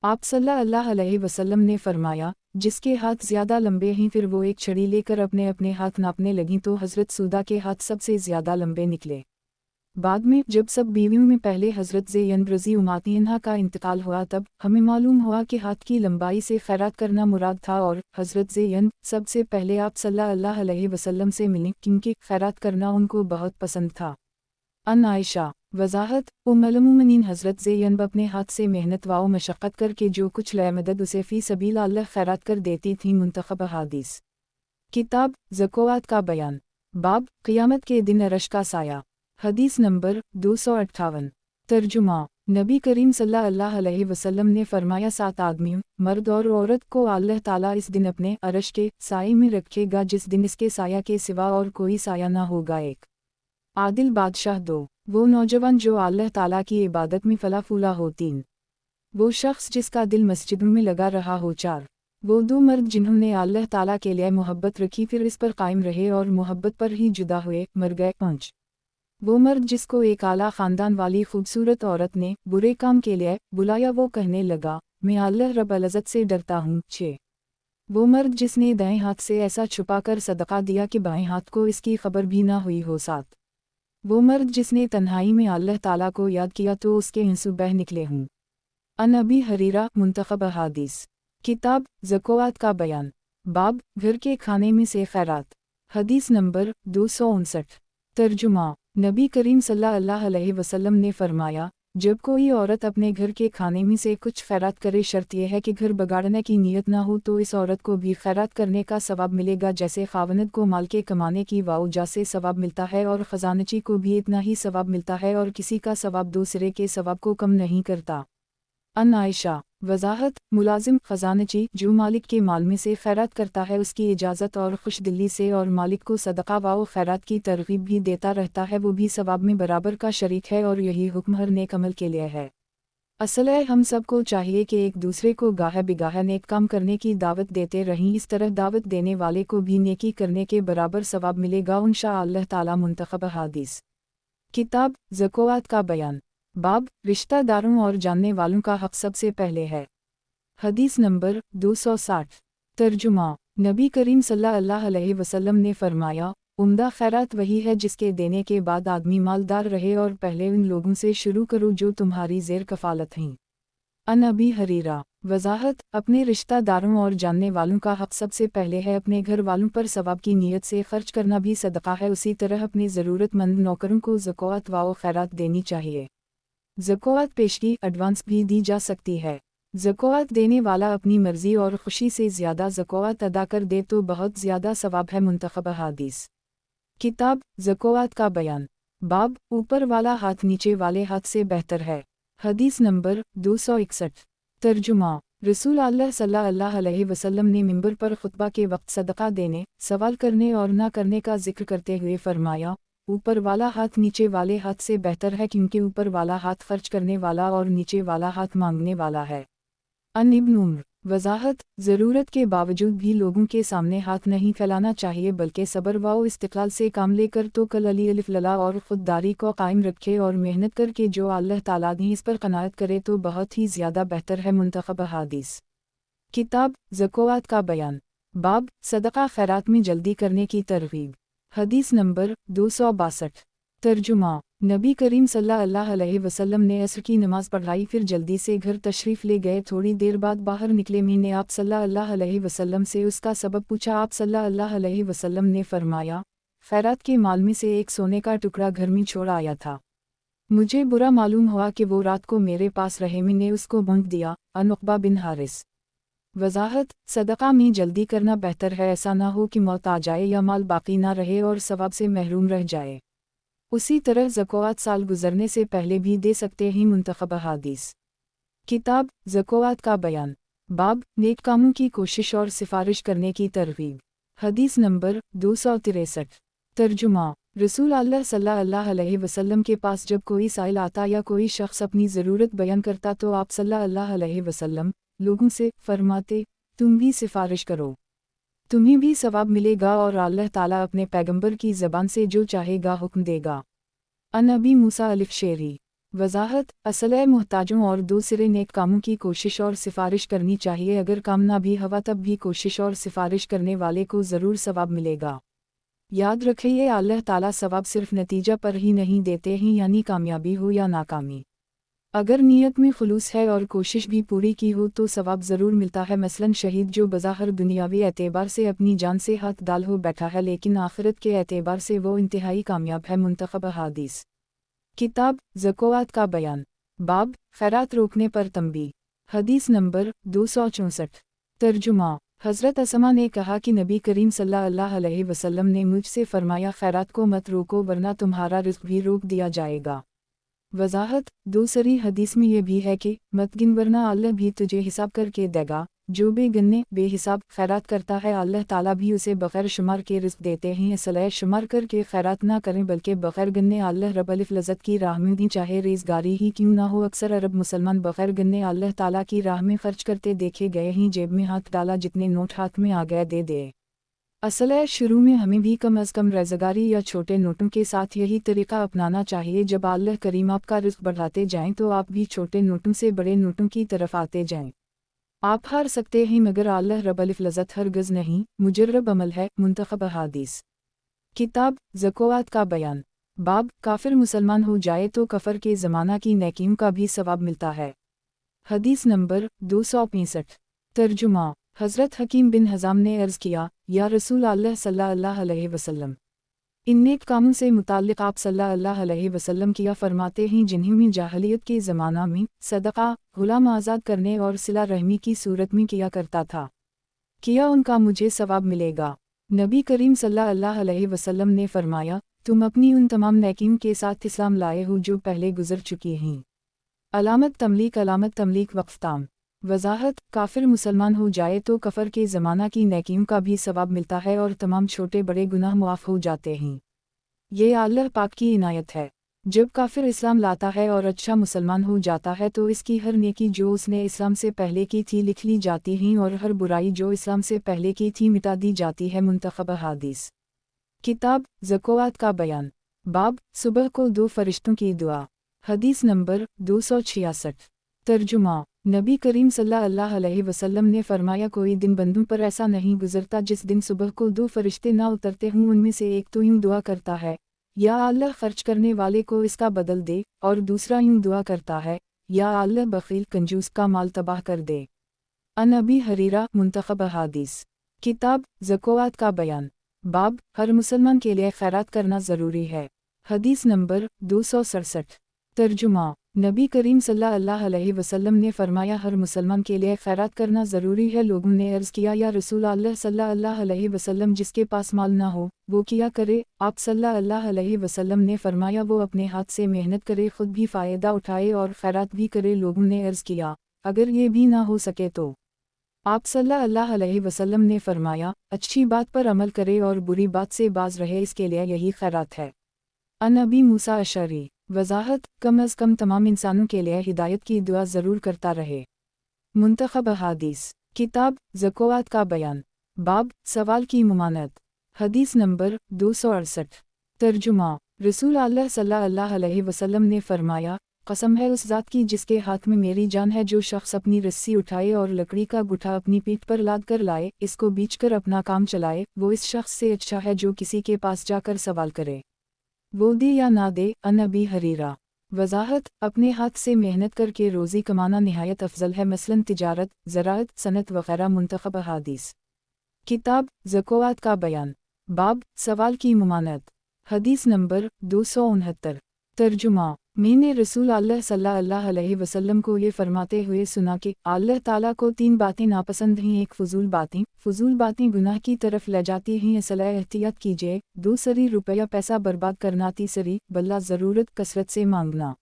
आप सल्लल्लाहु अलैहि वसल्लम ने फरमाया, जिसके हाथ ज़्यादा लंबे हैं। फिर वो एक छड़ी लेकर अपने अपने हाथ नापने लगीं तो हज़रत सौदा के हाथ सबसे ज़्यादा लंबे निकले। बाद में जब सब बीवियों में पहले हज़रत ज़ैनब रज़ियल्लाहु अन्हा का इंतकाल हुआ तब हमें मालूम हुआ कि हाथ की लंबाई से खैरात करना मुराद था और हज़रत ज़ैनब सबसे पहले आप सल्लल्लाहु अलैहि वसल्लम से मिलीं क्योंकि खैरात करना उनको बहुत पसंद था। अन आयशा। वजाहत, उम्मुल मोमिनीन हज़रत ज़ैनब अपने हाथ से मेहनत व मशक्क़त करके जो कुछ ले मदद उसे फ़ी सबील अल्लाह खैरात कर देती थीं। मुंतखब हदीस। किताब ज़कात का बयान। बाब क़ियामत के दिन अरश का साया। हदीस नंबर 258। तर्जुमा। नबी करीम सल्लल्लाहु अलैहि वसल्लम ने फरमाया, 7 आदमी, मर्द और औरत को अल्लाह ताला इस दिन अपने अरश के साए में रखेगा जिस दिन इसके साया के सिवा और कोई साया ना होगा। एक आदिल बादशाह। 2 वो नौजवान जो अल्लाह ताला की इबादत में फला फूला हो। 3 वो शख्स जिसका दिल मस्जिद में लगा रहा हो। 4 वो दो मर्द जिन्होंने अल्लाह ताला के लिए मोहब्बत रखी फिर इस पर कायम रहे और मोहब्बत पर ही जुदा हुए, मर गए। 5 वो मर्द जिसको एक आला ख़ानदान वाली खूबसूरत औरत ने बुरे काम के लिए बुलाया, वो कहने लगा, मैं अल्लाह रब्बुल इज़्ज़त से डरता हूँ। 6 वो मर्द जिसने दाएं हाथ से ऐसा छुपाकर सदका दिया कि बाएं हाथ को इसकी खबर भी ना हुई हो। 7 वो मर्द जिसने तन्हाई में अल्लाह ताला को याद किया तो उसके आंसू बह निकले हों। अन अबी हरीरा मुंतखब हदीस। किताब ज़कात का बयान। बाब घर के खाने में से खैरात। हदीस नंबर 259। तर्जुमा। नबी करीम सल्लल्लाहु अलैहि वसल्लम ने फरमाया, जब कोई औरत अपने घर के खाने में से कुछ खैरात करे, शर्त यह है कि घर बगाड़ने की नीयत ना हो, तो इस औरत को भी खैरात करने का सवाब मिलेगा जैसे खावनद को माल के कमाने की वाउजा से सवाब मिलता है, और खजानची को भी इतना ही सवाब मिलता है, और किसी का सवाब दूसरे के सवाब को कम नहीं करता। अन आयशा। वजाहत। मुलाजिम खजानची जो मालिक के माल में से खैरात करता है उसकी इजाज़त और खुशदिली से, और मालिक को सदका व खैरात की तरगीब भी देता रहता है, वो भी सवाब में बराबर का शरीक है, और यही हुक्म हर नेक अमल के लिए है। असल है हम सबको चाहिए कि एक दूसरे को गाह बिगाह नेक काम करने की दावत देते रहें, इस तरह दावत देने वाले को भी नेकी करने के बराबर सवाब मिलेगा इंशाअल्लाह ताला। मुंतखब हदीस। किताब ज़कात का बयान। बाब रिश्तेदारों और जानने वालों का हक सबसे पहले है। हदीस नंबर 260। तर्जुमा। नबी करीम सल्लल्लाहु अलैहि वसल्लम ने फरमाया, उम्दा खैरात वही है जिसके देने के बाद आदमी मालदार रहे, और पहले उन लोगों से शुरू करो जो तुम्हारी ज़ेर कफ़ालत हैं। अन अबी हरीरा। वजाहत। अपने रिश्तेदारों और जानने वालों का हक सबसे पहले है। अपने घर वालों पर सवाब की नीयत से खर्च करना भी सदका है, उसी तरह अपने ज़रूरतमंद नौकरों को ज़कात व खैरात देनी चाहिए। ज़कात पेशगी एडवांस भी दी जा सकती है। ज़कात देने वाला अपनी मर्जी और खुशी से ज़्यादा ज़कात अदा कर दे तो बहुत ज़्यादा सवाब है। मुंतखब हदीस। किताब ज़कात का बयान। बाब ऊपर वाला हाथ नीचे वाले हाथ से बेहतर है। हदीस नंबर 261। तर्जुमा। रसूल अल्लाह सल्लल्लाहु अलैहि वसल्लम ने मिंबर पर खुतबा के वक्त सदका देने, सवाल करने और ना करने का जिक्र करते हुए फरमाया, ऊपर वाला हाथ नीचे वाले हाथ से बेहतर है, क्योंकि ऊपर वाला हाथ खर्च करने वाला और नीचे वाला हाथ मांगने वाला है। अन इब्न उम्र। वजाहत। ज़रूरत के बावजूद भी लोगों के सामने हाथ नहीं फैलाना चाहिए, बल्कि सब्र व इस्तिक़लाल से काम लेकर तो कल अली अलिफ लला और ख़ुददारी को कायम रखे, और मेहनत करके जो अल्लाह ताला ने इस पर क़नाअत करे तो बहुत ही ज़्यादा बेहतर है। मुंतखब हदीस। किताब ज़कात का बयान। बाब सदका खैरात में जल्दी करने की तरगीब। हदीस नंबर 262। तर्जुमा। नबी करीम सल्लल्लाहु अलैहि वसल्लम ने असर की नमाज पढ़ाई, फिर जल्दी से घर तशरीफ़ ले गए। थोड़ी देर बाद बाहर निकले, मैंने आप सल्लल्लाहु अलैहि वसल्लम से उसका सबब पूछा। आप सल्लल्लाहु अलैहि वसल्लम ने फरमाया, खैरात के माल में से एक सोने का टुकड़ा घर में छोड़ आया था। मुझे बुरा मालूम हुआ कि वो रात को मेरे पास रहे, मैंने उसको भूख दिया। अन उक़बा बिन हारिस। वजाहत। सदका में जल्दी करना बेहतर है, ऐसा ना हो कि मौत आ जाए या माल बाकी ना रहे और सवाब से महरूम रह जाए। उसी तरह ज़कात साल गुजरने से पहले भी दे सकते हैं। मुंतखब हदीस। किताब ज़कात का बयान। बाब नेक कामों की कोशिश और सिफारिश करने की तरगीब। हदीस नंबर 263। तर्जुमा। रसूल अल्लाह सल्लल्लाहु अलैहि वसल्लम के पास जब कोई साइल आता या कोई शख्स अपनी ज़रूरत बयान करता तो आप सल्लल्लाहु अलैहि वसल्लम लोगों से फरमाते, तुम भी सिफारिश करो, तुम्हें भी सवाब मिलेगा, और अल्लाह ताला अपने पैगंबर की ज़बान से जो चाहेगा हुक्म देगा। अन अबी मूसा अलिफ शेरी। वजाहत। असल है मुहताजों और दूसरे नेक कामों की कोशिश और सिफारिश करनी चाहिए, अगर काम ना भी हवा तब भी कोशिश और सिफारिश करने वाले को ज़रूर सवाब मिलेगा। याद रखिए अल्लाह ताला सवाब सिर्फ नतीजा पर ही नहीं देते हैं, यानी कामयाबी हो या नाकामी। अगर नीयत में खुलूस है और कोशिश भी पूरी की हो तो सवाब ज़रूर मिलता है। मसलन शहीद जो बज़ाहिर दुनियावी एतबार से अपनी जान से हाथ डाल हो बैठा है, लेकिन आखिरत के एतबार से वो इंतहाई कामयाब है। मुंतखब हदीस। किताब ज़कात का बयान। बाब खैरात रोकने पर तंबी। हदीस नंबर 264। तर्जुमा। हज़रत असमा ने कहा कि नबी करीम सल्लल्लाहु अलैहि वसल्लम ने मुझसे फरमाया, खैरात को मत रोको वरना तुम्हारा रिज़्क़ भी रोक दिया जाएगा। वजाहत। दूसरी हदीस में यह भी है कि मत गिन वरना अल्लाह भी तुझे हिसाब करके देगा। जो बेगन्ने बेहिसाब खैरात करता है अल्लाह ताला भी उसे बग़ैर शुमार के रिज़्क़ देते हैं, इसलिए शुमार करके खैरात ना करें बल्कि बग़ैर गन्ने अल्लाह रब्बुल इज़्ज़त की राह में दी, चाहे रेज़गारी ही क्यों ना हो। अक्सर अरब मुसलमान बग़ैर गन्ने अल्लाह ताला की राह में खर्च करते देखे गए हैं, जेब में हाथ डाला जितने नोट हाथ में आ गए दे दे। असल है शुरू में हमें भी कम अज़ कम रेज़गारी या छोटे नोटों के साथ यही तरीक़ा अपनाना चाहिए। जब अल्लाह करीम आपका रिज़्क़ बढ़ाते जाएं तो आप भी छोटे नोटों से बड़े नोटों की तरफ आते जाएं। आप हार सकते हैं मगर अल्लाह रब्बुल इज़्ज़त हरगिज़ नहीं। मुजर्रब अमल है। मुंतखब हदीस किताब ज़कात का बयान। बाब काफिर मुसलमान हो जाए तो कफर के ज़माना की नेकियों का भी सवाब मिलता है। हदीस नंबर 265। तर्जुमा हज़रत हकीम बिन हज़ाम ने अर्ज़ किया, या रसूल अल्लाह सल्लल्लाहु अलैहि वसल्लम, इन नेक कामों से मुताल्लिक़ आप सल्लल्लाहु अलैहि वसल्लम किया फरमाते हैं जिन्हें मैं जाहिलियत के ज़माना में सदक़ा, गुलाम आज़ाद करने और सिला रहमी की सूरत में किया करता था, किया उनका मुझे सवाब मिलेगा। नबी करीम सल्लल्लाहु अलैहि वसल्लम ने फरमाया, तुम अपनी उन तमाम नेकियों के साथ इस्लाम लाए हो जो पहले गुज़र चुकी हैं। अलामत तमलीक वक़्फ़ताम। वज़ाहत काफिर मुसलमान हो जाए तो कफर के ज़माना की नेकियों का भी सवाब मिलता है और तमाम छोटे बड़े गुनाह मुआफ़ हो जाते हैं। ये अल्लाह पाक की इनायत है। जब काफिर इस्लाम लाता है और अच्छा मुसलमान हो जाता है तो इसकी हर नेकी जो उसने इस्लाम से पहले की थी लिख ली जाती हैं और हर बुराई जो इस्लाम से पहले की थी मिटा दी जाती है। मुंतखब हदीस किताब ज़कात का बयान। बाब सुबह को 2 फरिश्तों की दुआ। हदीस नंबर 266। तर्जुमा नबी करीम सल्लल्लाहु अलैहि वसल्लम ने फरमाया, कोई दिन बंदों पर ऐसा नहीं गुजरता जिस दिन सुबह को 2 फरिश्ते ना उतरते हों। उनमें से एक तो यूं दुआ करता है, या अल्लाह खर्च करने वाले को इसका बदल दे, और दूसरा यूं दुआ करता है, या अल्लाह बखील कंजूस का माल तबाह कर दे। अन अबी हरीरा। मुंतखब हदीस किताब ज़कात का बयान। बाब हर मुसलमान के लिए खैरात करना ज़रूरी है। हदीस नंबर 267। तर्जुमा नबी करीम सल्लल्लाहु अलैहि वसल्लम ने फरमाया, हर मुसलमान के लिए खैरात करना ज़रूरी है। लोगों ने अर्ज़ किया, या रसूल अल्लाह सल्लल्लाहु अलैहि वसल्लम, जिसके पास माल ना हो वो किया करे? आप सल्लल्लाहु अलैहि वसल्लम ने फरमाया, वो अपने हाथ से मेहनत करे, खुद भी फ़ायदा उठाए और खैरात भी करे। लोगों ने अर्ज़ किया, अगर ये भी ना हो सके तो? आप सल्लल्लाहु अलैहि वसल्लम ने फरमाया, अच्छी बात पर अमल करे और बुरी बात से बाज रहे, इसके लिए यही खैरात है। अन अबी मूसा अशरी। वज़ाहत कम अज़ कम तमाम इंसानों के लिए हिदायत की दुआ ज़रूर करता रहे। मुंतखब हदीस किताब ज़कात का बयान। बाब सवाल की मुमानत। हदीस नंबर 268। तर्जुमा रसूल अल्लाह सल्लल्लाहु अलैहि वसल्लम ने फरमाया, कसम है उस ज़ात की जिसके हाथ में मेरी जान है, जो शख्स अपनी रस्सी उठाए और लकड़ी का गुठा अपनी पीठ पर लाद कर लाए, इसको बीच कर अपना काम चलाए, वो इस शख्स से अच्छा है जो किसी के पास जाकर सवाल करे, वो दे या ना दे। अन अबी हरीरा। वज़ाहत अपने हाथ से मेहनत करके रोज़ी कमाना नहायत अफजल है, मसलन तिजारत, ज़राअत, सनत वग़ैरह। मुंतखब हदीस किताब ज़कात का बयान। बाब सवाल की मुमानत। हदीस नंबर 269। तर्जुमा मैंने रसूल अल्लाह सल्लल्लाहु अलैहि वसल्लम को ये फरमाते हुए सुना कि अल्लाह ताला को 3 बातें नापसंद हैं। एक फजूल बातें गुनाह की तरफ ले जाती हैं, इसलिए एहतियात कीजिए। दूसरी रुपया पैसा बर्बाद करना, तीसरी बल्ला ज़रूरत कसरत से मांगना।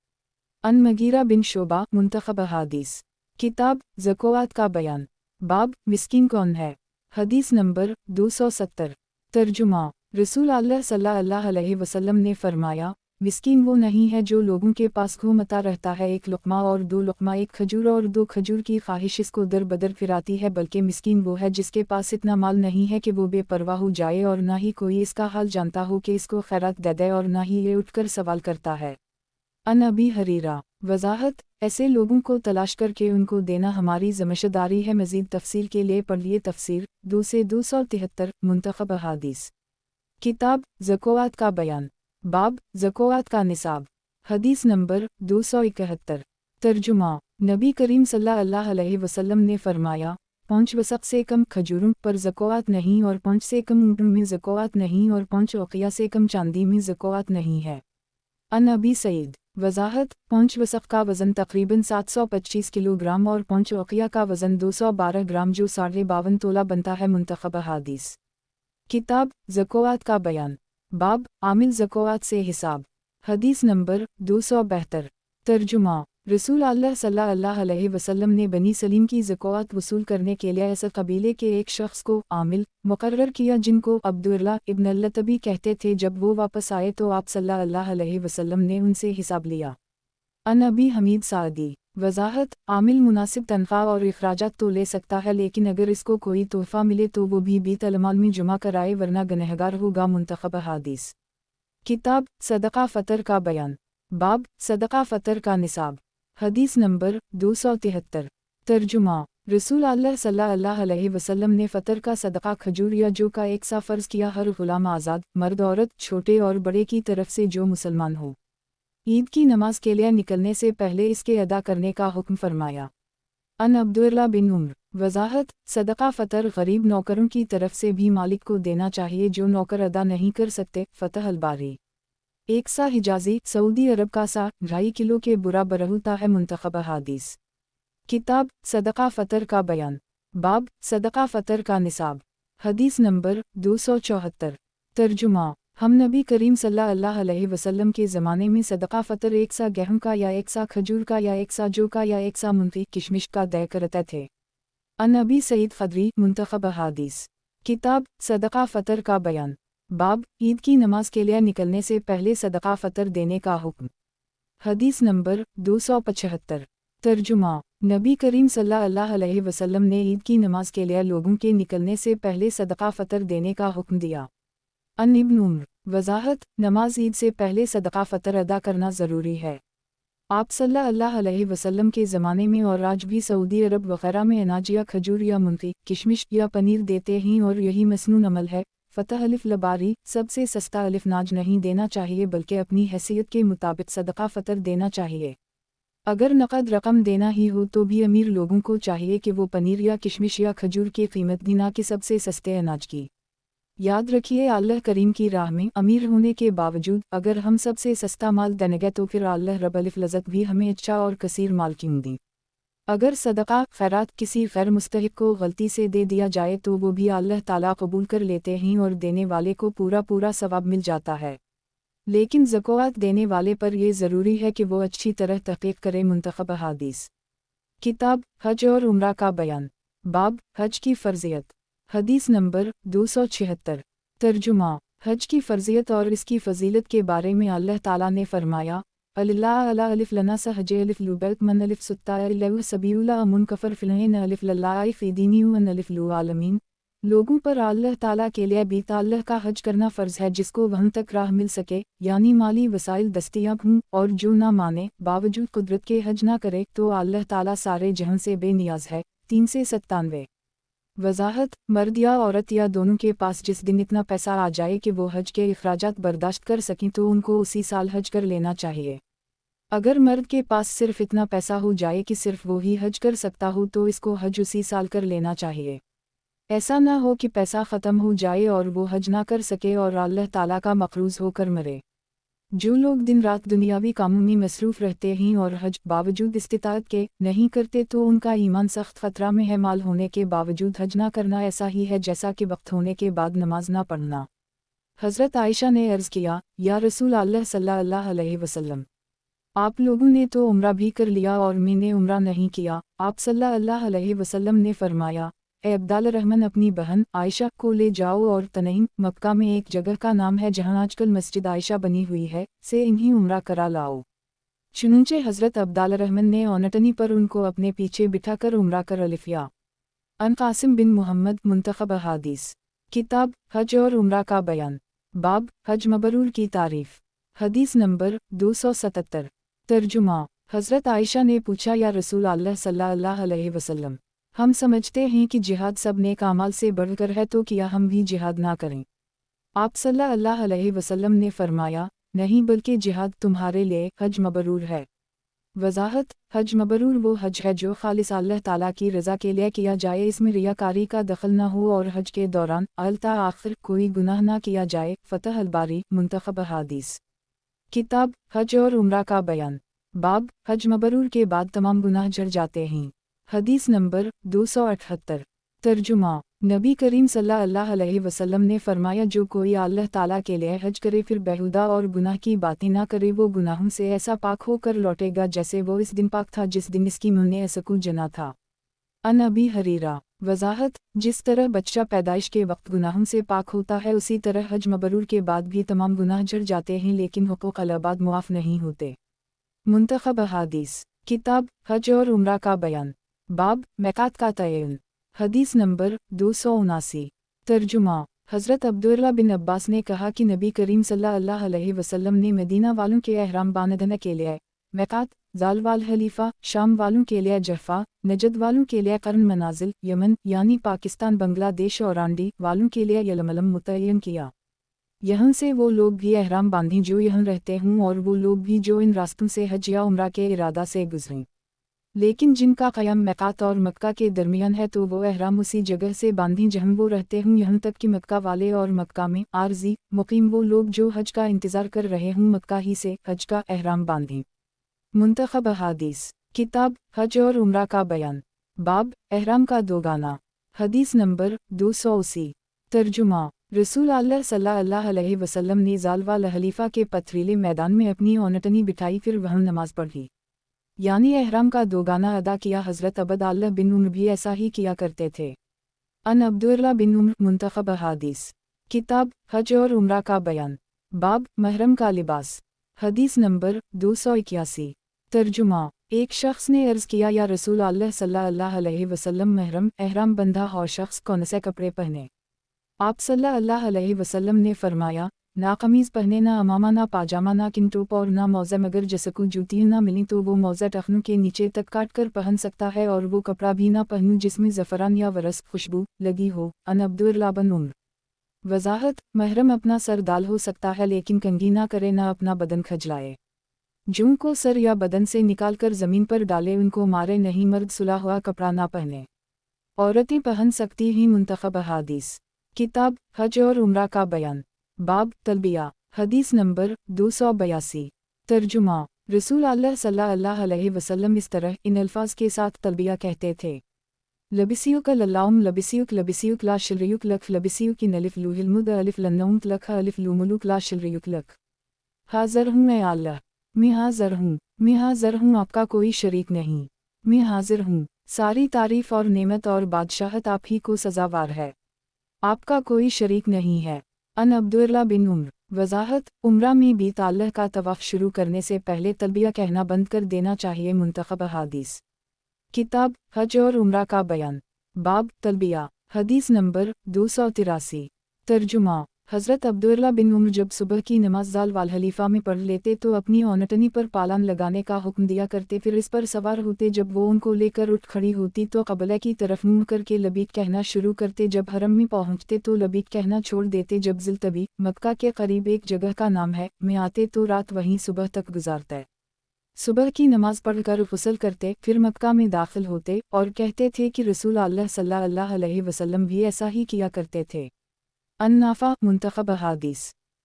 अन मगीरा बिन शोबा। मुंतखब हदीस किताब ज़कात का बयान। बाब मिस्कीन कौन है। हदीस नंबर 270। तर्जुमा रसूल अल्लाह सल्लल्लाहु अलैहि वसल्लम ने फरमाया, मिस्कीन वो नहीं है जो लोगों के पास घूमता रहता है, 1 लुक़मा और 2 लुक़मा, 1 खजूर और 2 खजूर की ख्वाहिश इसको दर बदर फिराती है, बल्कि मिस्कीन वो है जिसके पास इतना माल नहीं है कि वो बेपरवाह हो जाए और ना ही कोई इसका हाल जानता हो कि इसको खैरात दे दे, और ना ही ये उठकर सवाल करता है। अन अबी हरीरा। वज़ाहत ऐसे लोगों को तलाश करके उनको देना हमारी ज़िम्मेदारी है। मज़ीद तफसील के लिए पढ़िए तफसीर 2 से 273। मुंतखब हदीस किताब ज़कात का बयान। बाब ज़कात का निसाब। हदीस नंबर 271। तर्जुमा नबी करीम सल्लल्लाहु अलैहि वसल्लम ने फरमाया, 5 वसक़ से कम खजूरों पर ज़कात नहीं, और 5 से कम ऊँटों में ज़कात नहीं, और 5 उक़िया से कम चांदी में ज़कात नहीं है। अन अबी सईद। वज़ाहत 5 वसक़ का वज़न तकरीबन 725 किलोग्राम और 5 उक़िया का वज़न 212 ग्राम जो 52.5 तोला बनता है। मुंतखब हदीस किताब ज़कात का बयान। बाब आमिल ज़कात से हिसाब। हदीस नंबर 272। तर्जुमा रसूल अल्लाह सल्लल्लाहु अलैहि वसल्लम ने बनी सलीम की ज़कात वसूल करने के लिए असद कबीले के एक शख्स को आमिल मुकर्रर किया जिनको अब्दुल्ला इब्न अल-लतबी कहते थे। जब वो वापस आए तो आप सल्लल्लाहु अलैहि वसल्लम ने उनसे हिसाब लिया। अन अबी हमीद सादी वजाहत आमिल मुनासिब तनख्वाह और इखराजात तो ले सकता है, लेकिन अगर इसको कोई तोहफा मिले तो वो भी बीतल माल में जुमा कराए वरना गुनहगार होगा। मुंतखब हादीस किताब सदका फ़तर का बयान। बाब सदका फ़तर का निसाब। हदीस नंबर 273। तर्जुमा रसूल अल्लाह सल्लल्लाहु अलैहि वसल्लम ने फ़तर का सदका खजूर या जौ का एक सा फ़र्ज़ किया हर गुलाम आज़ाद मर्द औरत छोटे और बड़े की तरफ से जो मुसलमान हो। ईद की नमाज के लिए निकलने से पहले इसके अदा करने का हुक्म फरमाया। अन अब्दुल्ला बिन उम्र वजाहत सदका फ़तर गरीब नौकरों की तरफ से भी मालिक को देना चाहिए जो नौकर अदा नहीं कर सकते। फ़तह अल-बारी। एक सा हिजाज़ी सऊदी अरब का सा 2.5 किलो के बराबर होता है। मुंतखब हादीस किताब सदका फ़तर का बयान। बाब सदका फ़तर का निसाब। हदीस नंबर 274। तर्जुमा हम नबी करीम सल्लल्लाहु अलैहि वसल्लम के ज़माने में सदका फ़तर एक सा गेहूं का या एक सा खजूर का या एक सा जौ का या एक सा मुंफी किशमिश का दय करते थे। अन अबी सईद ख़दरी मुंतखब हादीस किताब सदका फ़तर का बयान। बाब ईद की नमाज के लिए निकलने से पहले सदका फ़तर देने का हुक्म। हदीस नंबर 275। तर्जुमा नबी करीम सल्लल्लाहु अलैहि वसल्लम ने ईद की नमाज के लिए लोगों के निकलने से पहले सदका फ़तर देने का हुक्म दिया। अन इब्न उम्र वजाहत नमाज ईद से पहले सदका फ़तर अदा करना ज़रूरी है। आप सल्लल्लाहु अलैहि वसल्लम के ज़माने में और आज भी सऊदी अरब वग़ैरह में अनाज या खजूर या मुंफी किशमिश या पनीर देते हैं और यही मसनून अमल है। फ़तह अलिफ लबारी सबसे सस्ता अलिफ नाज नहीं देना चाहिए बल्कि अपनी हैसियत के मुताबिक सदका फ़तर देना चाहिए। अगर नक़द रकम देना ही हो तो भी अमीर लोगों को चाहिए कि वो पनीर या किशमिश या खजूर की कीमत दी ना कि सबसे सस्ते अनाज की। याद रखिए अल्लाह करीम की राह में अमीर होने के बावजूद अगर हम सबसे सस्ता माल देंगे तो फिर अल्लाह रब्बुल इज़्ज़त भी हमें अच्छा और कसीर माल क्यों दी। अगर सदका खैरात किसी गैर मुस्तहिक को गलती से दे दिया जाए तो वो भी अल्लाह ताला कबूल कर लेते हैं और देने वाले को पूरा पूरा सवाब मिल जाता है। लेकिन ज़कात देने वाले पर यह ज़रूरी है कि वो अच्छी तरह तहक़ीक़ करे। मुंतखब हादीस किताब हज और उम्रा का बयान। बाब हज की फ़र्ज़ियत। हदीस नंबर 276। तर्जुमा हज की फ़र्ज़ियत और इसकी फ़जीलत के बारे में अल्लाह ताला ने फ़रमाया अल्लाह अला अलिफ लना सहज अलिफ लुबैत मन अलिफ सुत्ता अलिफ सबीउला मुनकफर फिलैन अलिफ लल्लाई फ़ीदीनी वन अलिफ लु आलमीन। लोगों पर अल्लाह ताला के लिए भी अल्लाह का हज करना फ़र्ज़ है जिसको वहाँ तक राह मिल सके यानी माली वसाइल दस्तियाब हों, और जो ना माने बावजूद कुदरत के हज ना करे तो अल्लाह ताला सारे जहां से बेनियाज है। 397। वजाहत मर्द या औरत या दोनों के पास जिस दिन इतना पैसा आ जाए कि वो हज के अखराजात बर्दाश्त कर सकें तो उनको उसी साल हज कर लेना चाहिए। अगर मर्द के पास सिर्फ इतना पैसा हो जाए कि सिर्फ वो ही हज कर सकता हो तो इसको हज उसी साल कर लेना चाहिए। ऐसा ना हो कि पैसा ख़त्म हो जाए और वो हज ना कर सके और अल्लाह ताला का मक़रूज़ होकर मरे। जो लोग दिन रात दुनियावी कामों में मसरूफ़ रहते हैं और हज बावजूद इस्तिताअत के नहीं करते तो उनका ईमान सख्त ख़तरा में है। माल होने के बावजूद हज ना करना ऐसा ही है जैसा कि वक्त होने के बाद नमाज ना पढ़ना। हज़रत आयशा ने अर्ज़ किया या रसूल अल्लाह सल्लल्लाहु अलैहि वसल्लम, आप लोगों ने तो उम्रा भी कर लिया और मैंने उम्रा नहीं किया। आप सल्लल्लाहु अलैहि वसल्लम ने फरमाया ए अब्दुल रहमान अपनी बहन आयशा को ले जाओ और तनईम मक्का में एक जगह का नाम है जहां आजकल मस्जिद आयशा बनी हुई है से इन्हीं उम्रा करा लाओ। चुनंचे हज़रत अब्दुल रहमान ने ओनटनी पर उनको अपने पीछे बिठाकर उम्रा कर लिया। अन कासिम बिन मोहम्मद मुंतखब हादीस किताब हज और उम्रा का बयान। बाब हज मबरूर की तारीफ़। हदीस नंबर 277। तर्जुमा हज़रत आयशा ने पूछा या रसूल अल्लाह सल्लल्लाहु अलैहि वसल्लम, हम समझते हैं कि जिहाद सब नेक अमाल से बढ़कर है तो क्या हम भी जिहाद ना करें। आप सल्लल्लाहु अलैहि वसल्लम ने फरमाया नहीं बल्कि जिहाद तुम्हारे लिए हज मबरूर है। वजाहत हज मबरूर वो हज है जो खालिस अल्लाह ताला की रज़ा के लिए किया जाए, इसमें रियाकारी का दखल न हो और हज के दौरान अलता आखिर कोई गुनाह ना किया जाए। फ़तह अल-बारी मुंतखब हादीस किताब हज और उम्रा का बयान। बाब हज मबरूर के बाद तमाम गुनाह झड़ जाते हैं। हदीस नंबर 278। तर्जुमा नबी करीम सल्लल्लाहु अलैहि वसल्लम ने फरमाया, जो कोई अल्लाह ताला के लिए हज करे फिर बेहुदा और गुनाह की बातें ना करे, वो गुनाहों से ऐसा पाक होकर लौटेगा जैसे वो इस दिन पाक था जिस दिन इसकी मां ने इसको जना था। अन अबी हरीरा। वजाहत, जिस तरह बच्चा पैदाइश के वक्त गुनाहों से पाक होता है, उसी तरह हज मबरूर के बाद भी तमाम गुनाह झड़ जाते हैं, लेकिन हुकूक अल-इबाद मुआफ़ नहीं होते। मुंतखब अहादीस। किताब हज और उम्रा का बयान। बाब मिकात का तयन। हदीस नंबर 279। तर्जुमा। हज़रत अब्दुल्लाह बिन अब्बास ने कहा कि नबी करीम सल्लल्लाहु अलैहि वसल्लम ने मदीना वालों के एहराम बांधने के लिए मिकात, ज़ाल वाल हलीफ़ा, शाम वालों के लिए जफ़ा, नजद वालों के लिए कर्न मनाजिल, यमन यानी पाकिस्तान, बांग्लादेश और आंडी वालों के लिए यलमलम मुतय्यन किया। यहाँ से वो लोग भी एहराम बांधें जो यहाँ रहते हों, और वो लोग भी जो इन रास्तों से हज या उम्रा के इरादा से गुजरें। लेकिन जिनका क़याम मिकात और मक्का के दरमियान है तो वो एहराम उसी जगह से बांधें जहाँ वो रहते हों, यहाँ तक कि मक्का वाले और मक्का में आर्जी मुकीम वो लोग जो हज का इंतज़ार कर रहे हों, मक्का ही से हज का एहराम बांधें। मुंतखब अहादीस। किताब हज और उम्रा का बयान। बाब एहराम का दोगाना। हदीस नंबर 280। तर्जुमा। रसूल अल्लाह सल्लल्लाहु अलैहि वसल्लम ने ज़ाल वाल हलीफ़ा के पथरीले मैदान में अपनी ओनटनी बिठाई, फिर वहाँ नमाज पढ़ी, यानी एहराम का दोगाना अदा किया। हज़रत अब्दुल्लाह बिन उम्र भी ऐसा ही किया करते थे। अन अब्दुल्लाह बिन उम्र। मुंतखब अहादीस। किताब हज और उम्रा का बयान। बाब महरम का लिबास। हदीस नंबर 281। तर्जुमा। एक शख्स ने अर्ज़ किया, या रसूल अल्लाह सल्लल्लाहु अलैहि वसल्लम, महरम एहराम बंधा और शख्स कौन से कपड़े पहने? आप सल्लल्लाहु अलैहि वसल्लम ने फरमाया, ना कमीज़ पहने, ना अमामा, ना पाजामा, ना किंटोप और ना मौज़ा, मगर जसकू जूतियाँ ना मिली तो वो मौज़ा टखनों के नीचे तक काट कर पहन सकता है, और वो कपड़ा भी ना पहनूं जिसमें ज़फ़रान या वरस खुशबू लगी हो। अन अब्दुल्लाह बिन उम्र। वजाहत, महरम अपना सर दाल हो सकता है, लेकिन कंघी ना करे, ना अपना बदन खजलाए। जूं को सर या बदन से निकाल कर ज़मीन पर डाले, उनको मारे नहीं। मर्द सुला हुआ कपड़ा ना पहने, औरतें पहन सकती ही। मुंतखब अहादीस। किताब हज और उम्रा का बयान। बाब तलबिया। हदीस नंबर 282। तर्जुमा। रसूल अल्लाह सल्लल्लाहु अलैहि वसल्लम इस तरह इन अल्फाज के साथ तलबिया कहते थे, लबिसियुक लल्लाउम लबिसियुक लबिसियुक ला शिलरियुक लख लबिसियुक इन अलिफ लुहिलमुद अलिफ लन्नउम लख अलिफ लुमुलुक ला शिलरियुक लख। हाज़र हूँ मैं अल्लाह, मैं हाज़र हूँ, मैं हाज़र हूँ, आपका कोई शरीक नहीं, मैं हाज़िर हूँ। सारी तारीफ़ और नेमत और बादशाहत आप ही को सज़ावार है, आपका कोई शरीक नहीं है। अन अब्दुल्लाह बिन उम्र। वजाहत, उम्रा में भी अल्लाह का तवाफ़ शुरू करने से पहले तलबिया कहना बंद कर देना चाहिए। मुंतखब अहादीस। किताब हज और उम्रा का बयान। बाब तलबिया। हदीस नंबर 283। तर्जुमा। हज़रत अब्दुल्लाह बिन उम्र जब सुबह की नमाज ज़ाल वाल हलीफ़ा में पढ़ लेते तो अपनी ओनटनी पर पालान लगाने का हुक्म दिया करते, फिर इस पर सवार होते। जब वो उनको लेकर उठ खड़ी होती तो क़बला की तरफ मुँह करके लबीक कहना शुरू करते। जब हरम में पहुँचते तो लबीक कहना छोड़ देते। जब ज़िलतबी मक्का के करीब एक जगह का नाम है में आते तो रात वहीं सुबह तक गुजारते। सुबह की नमाज पढ़कर गुस्ल करते, फिर मक्का में दाखिल होते और कहते थे कि रसूल अल्लाह सल्लल्लाहु अलैहि वसल्लम भी ऐसा ही किया करते थे। अन्नाफ़ा। मुंतखब अहादीस।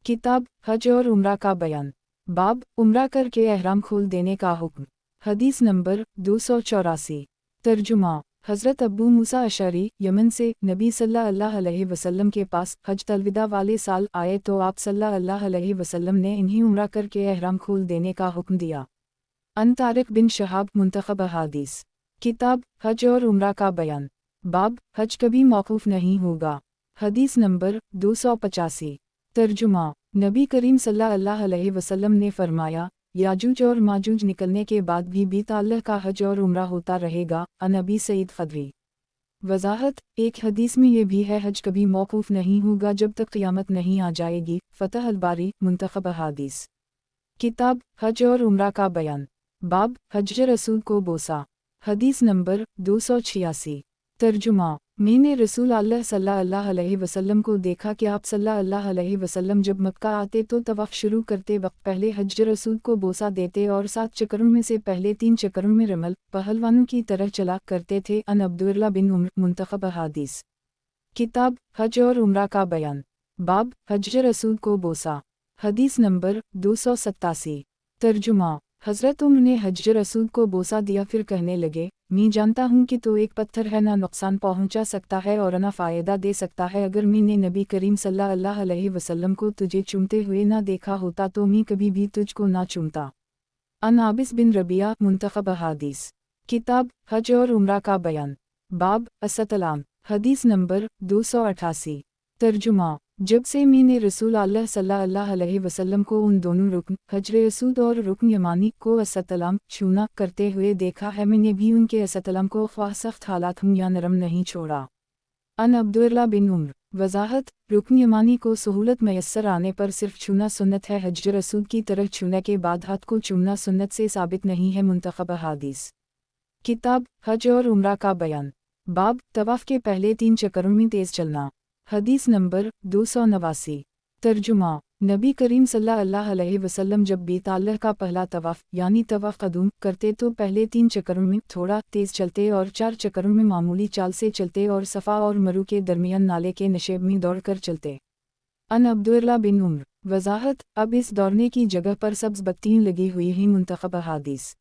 किताब हज और उम्रा का बयान। बाब उम्रा करके एहराम खोल देने का हुक्म। हदीस नंबर 284। तर्जुमा। हज़रत अबू मूसा अशरी यमन से नबी सल्लल्लाहु अलैहि वसल्लम के पास हज तलविदा वाले साल आए तो आप सल्लल्लाहु अलैहि वसल्लम ने इन्हीं उम्रा करके एहराम खोल देने का हुक्म दिया। अन तारिक बिन शहाब। मुंतखब अहादीस। किताब हज और उम्रा का बयान। बाब हज कभी मौकूफ़ नहीं होगा। हदीस नंबर 285। तर्जुमा। नबी करीम सल्लल्लाहु अलैहि वसल्लम ने फरमाया, याजूज और माजूज निकलने के बाद भी अल्लाह का हज और उम्रा होता रहेगा। अन अबी सईद ख़दरी। वजाहत, एक हदीस में ये भी है, हज कभी मौकूफ़ नहीं होगा जब तक क़यामत नहीं आ जाएगी। फ़तह अल-बारी। मुंतखब अहादीस। किताब हज और उम्रा का बयान। बाब हज रसूल को बोसा। हदीस नंबर 286। तर्जुमा। मैंने रसूल अल्लाह सल्लल्लाहु अलैहि वसल्लम को देखा कि आप सल्लल्लाहु अलैहि वसल्लम जब मक्का आते तो तवाफ़ शुरू करते वक्त पहले हज रसूल को बोसा देते और 7 चक्रों में से पहले 3 चक्रों में रमल पहलवानों की तरह चला करते थे। अन अब्दुल्लाह बिन उम्र। मुंतखब अहादीस। किताब हज और उम्रा का बयान। बाब हज रसूल को बोसा। हदीस नंबर 287। तर्जुमा। हज़रत उम्र ने हज रसूल को बोसा दिया, फिर कहने लगे, मैं जानता हूँ कि तो एक पत्थर है, ना नुकसान पहुँचा सकता है और ना फ़ायदा दे सकता है। अगर मैंने नबी करीम सल्लल्लाहु अलैहि वसल्लम को तुझे चूमते हुए ना देखा होता तो मैं कभी भी तुझको ना चूमता। अन आबिस बिन रबिया मुंतखब हदीस, किताब हज और उम्रा का बयान, बाब अस्सलाम, हदीस नंबर 288। तर्जुमा, जब से मैंने रसूल अल्लाह सल्लल्लाहु अलैहि वसल्लम को उन दोनों रुकन हजर असूद और रुकन यमानी को अस्सलाम छूना करते हुए देखा है, मैंने भी उनके अस्सलाम को ख्वाह सख्त हालात हूँ या नरम नहीं छोड़ा। अन अब्दुल्लाह बिन उम्र, वजाहत, रुकन यमानी को सहूलत मैसर आने पर सिर्फ छूना सुन्नत है, हजर असूद की तरह छूने के बाद हाथ को छूना सुन्नत से साबित नहीं है। मुंतखब हदीस, किताब हज और उम्रा का बयान, बाब तवाफ़ के पहले 3 चक्करों में तेज़ चलना, हदीस नंबर 289। तर्जुमा, नबी करीम सल्लल्लाहु अलैहि वसल्लम जब भी अल्लाह का पहला तवाफ़ यानी तवाफ़ कदूम करते तो पहले 3 चक्करों में थोड़ा तेज़ चलते और 4 चक्करों में मामूली चाल से चलते और सफ़ा और मरू के दरमियान नाले के नशेब में दौड़ कर चलते। अन अब्दुल्लाह बिन उम्र, वजाहत, अब इस दौड़ने की जगह पर सब्ज़ बत्तियाँ लगी हुई हैं। मुंतखब हदीस,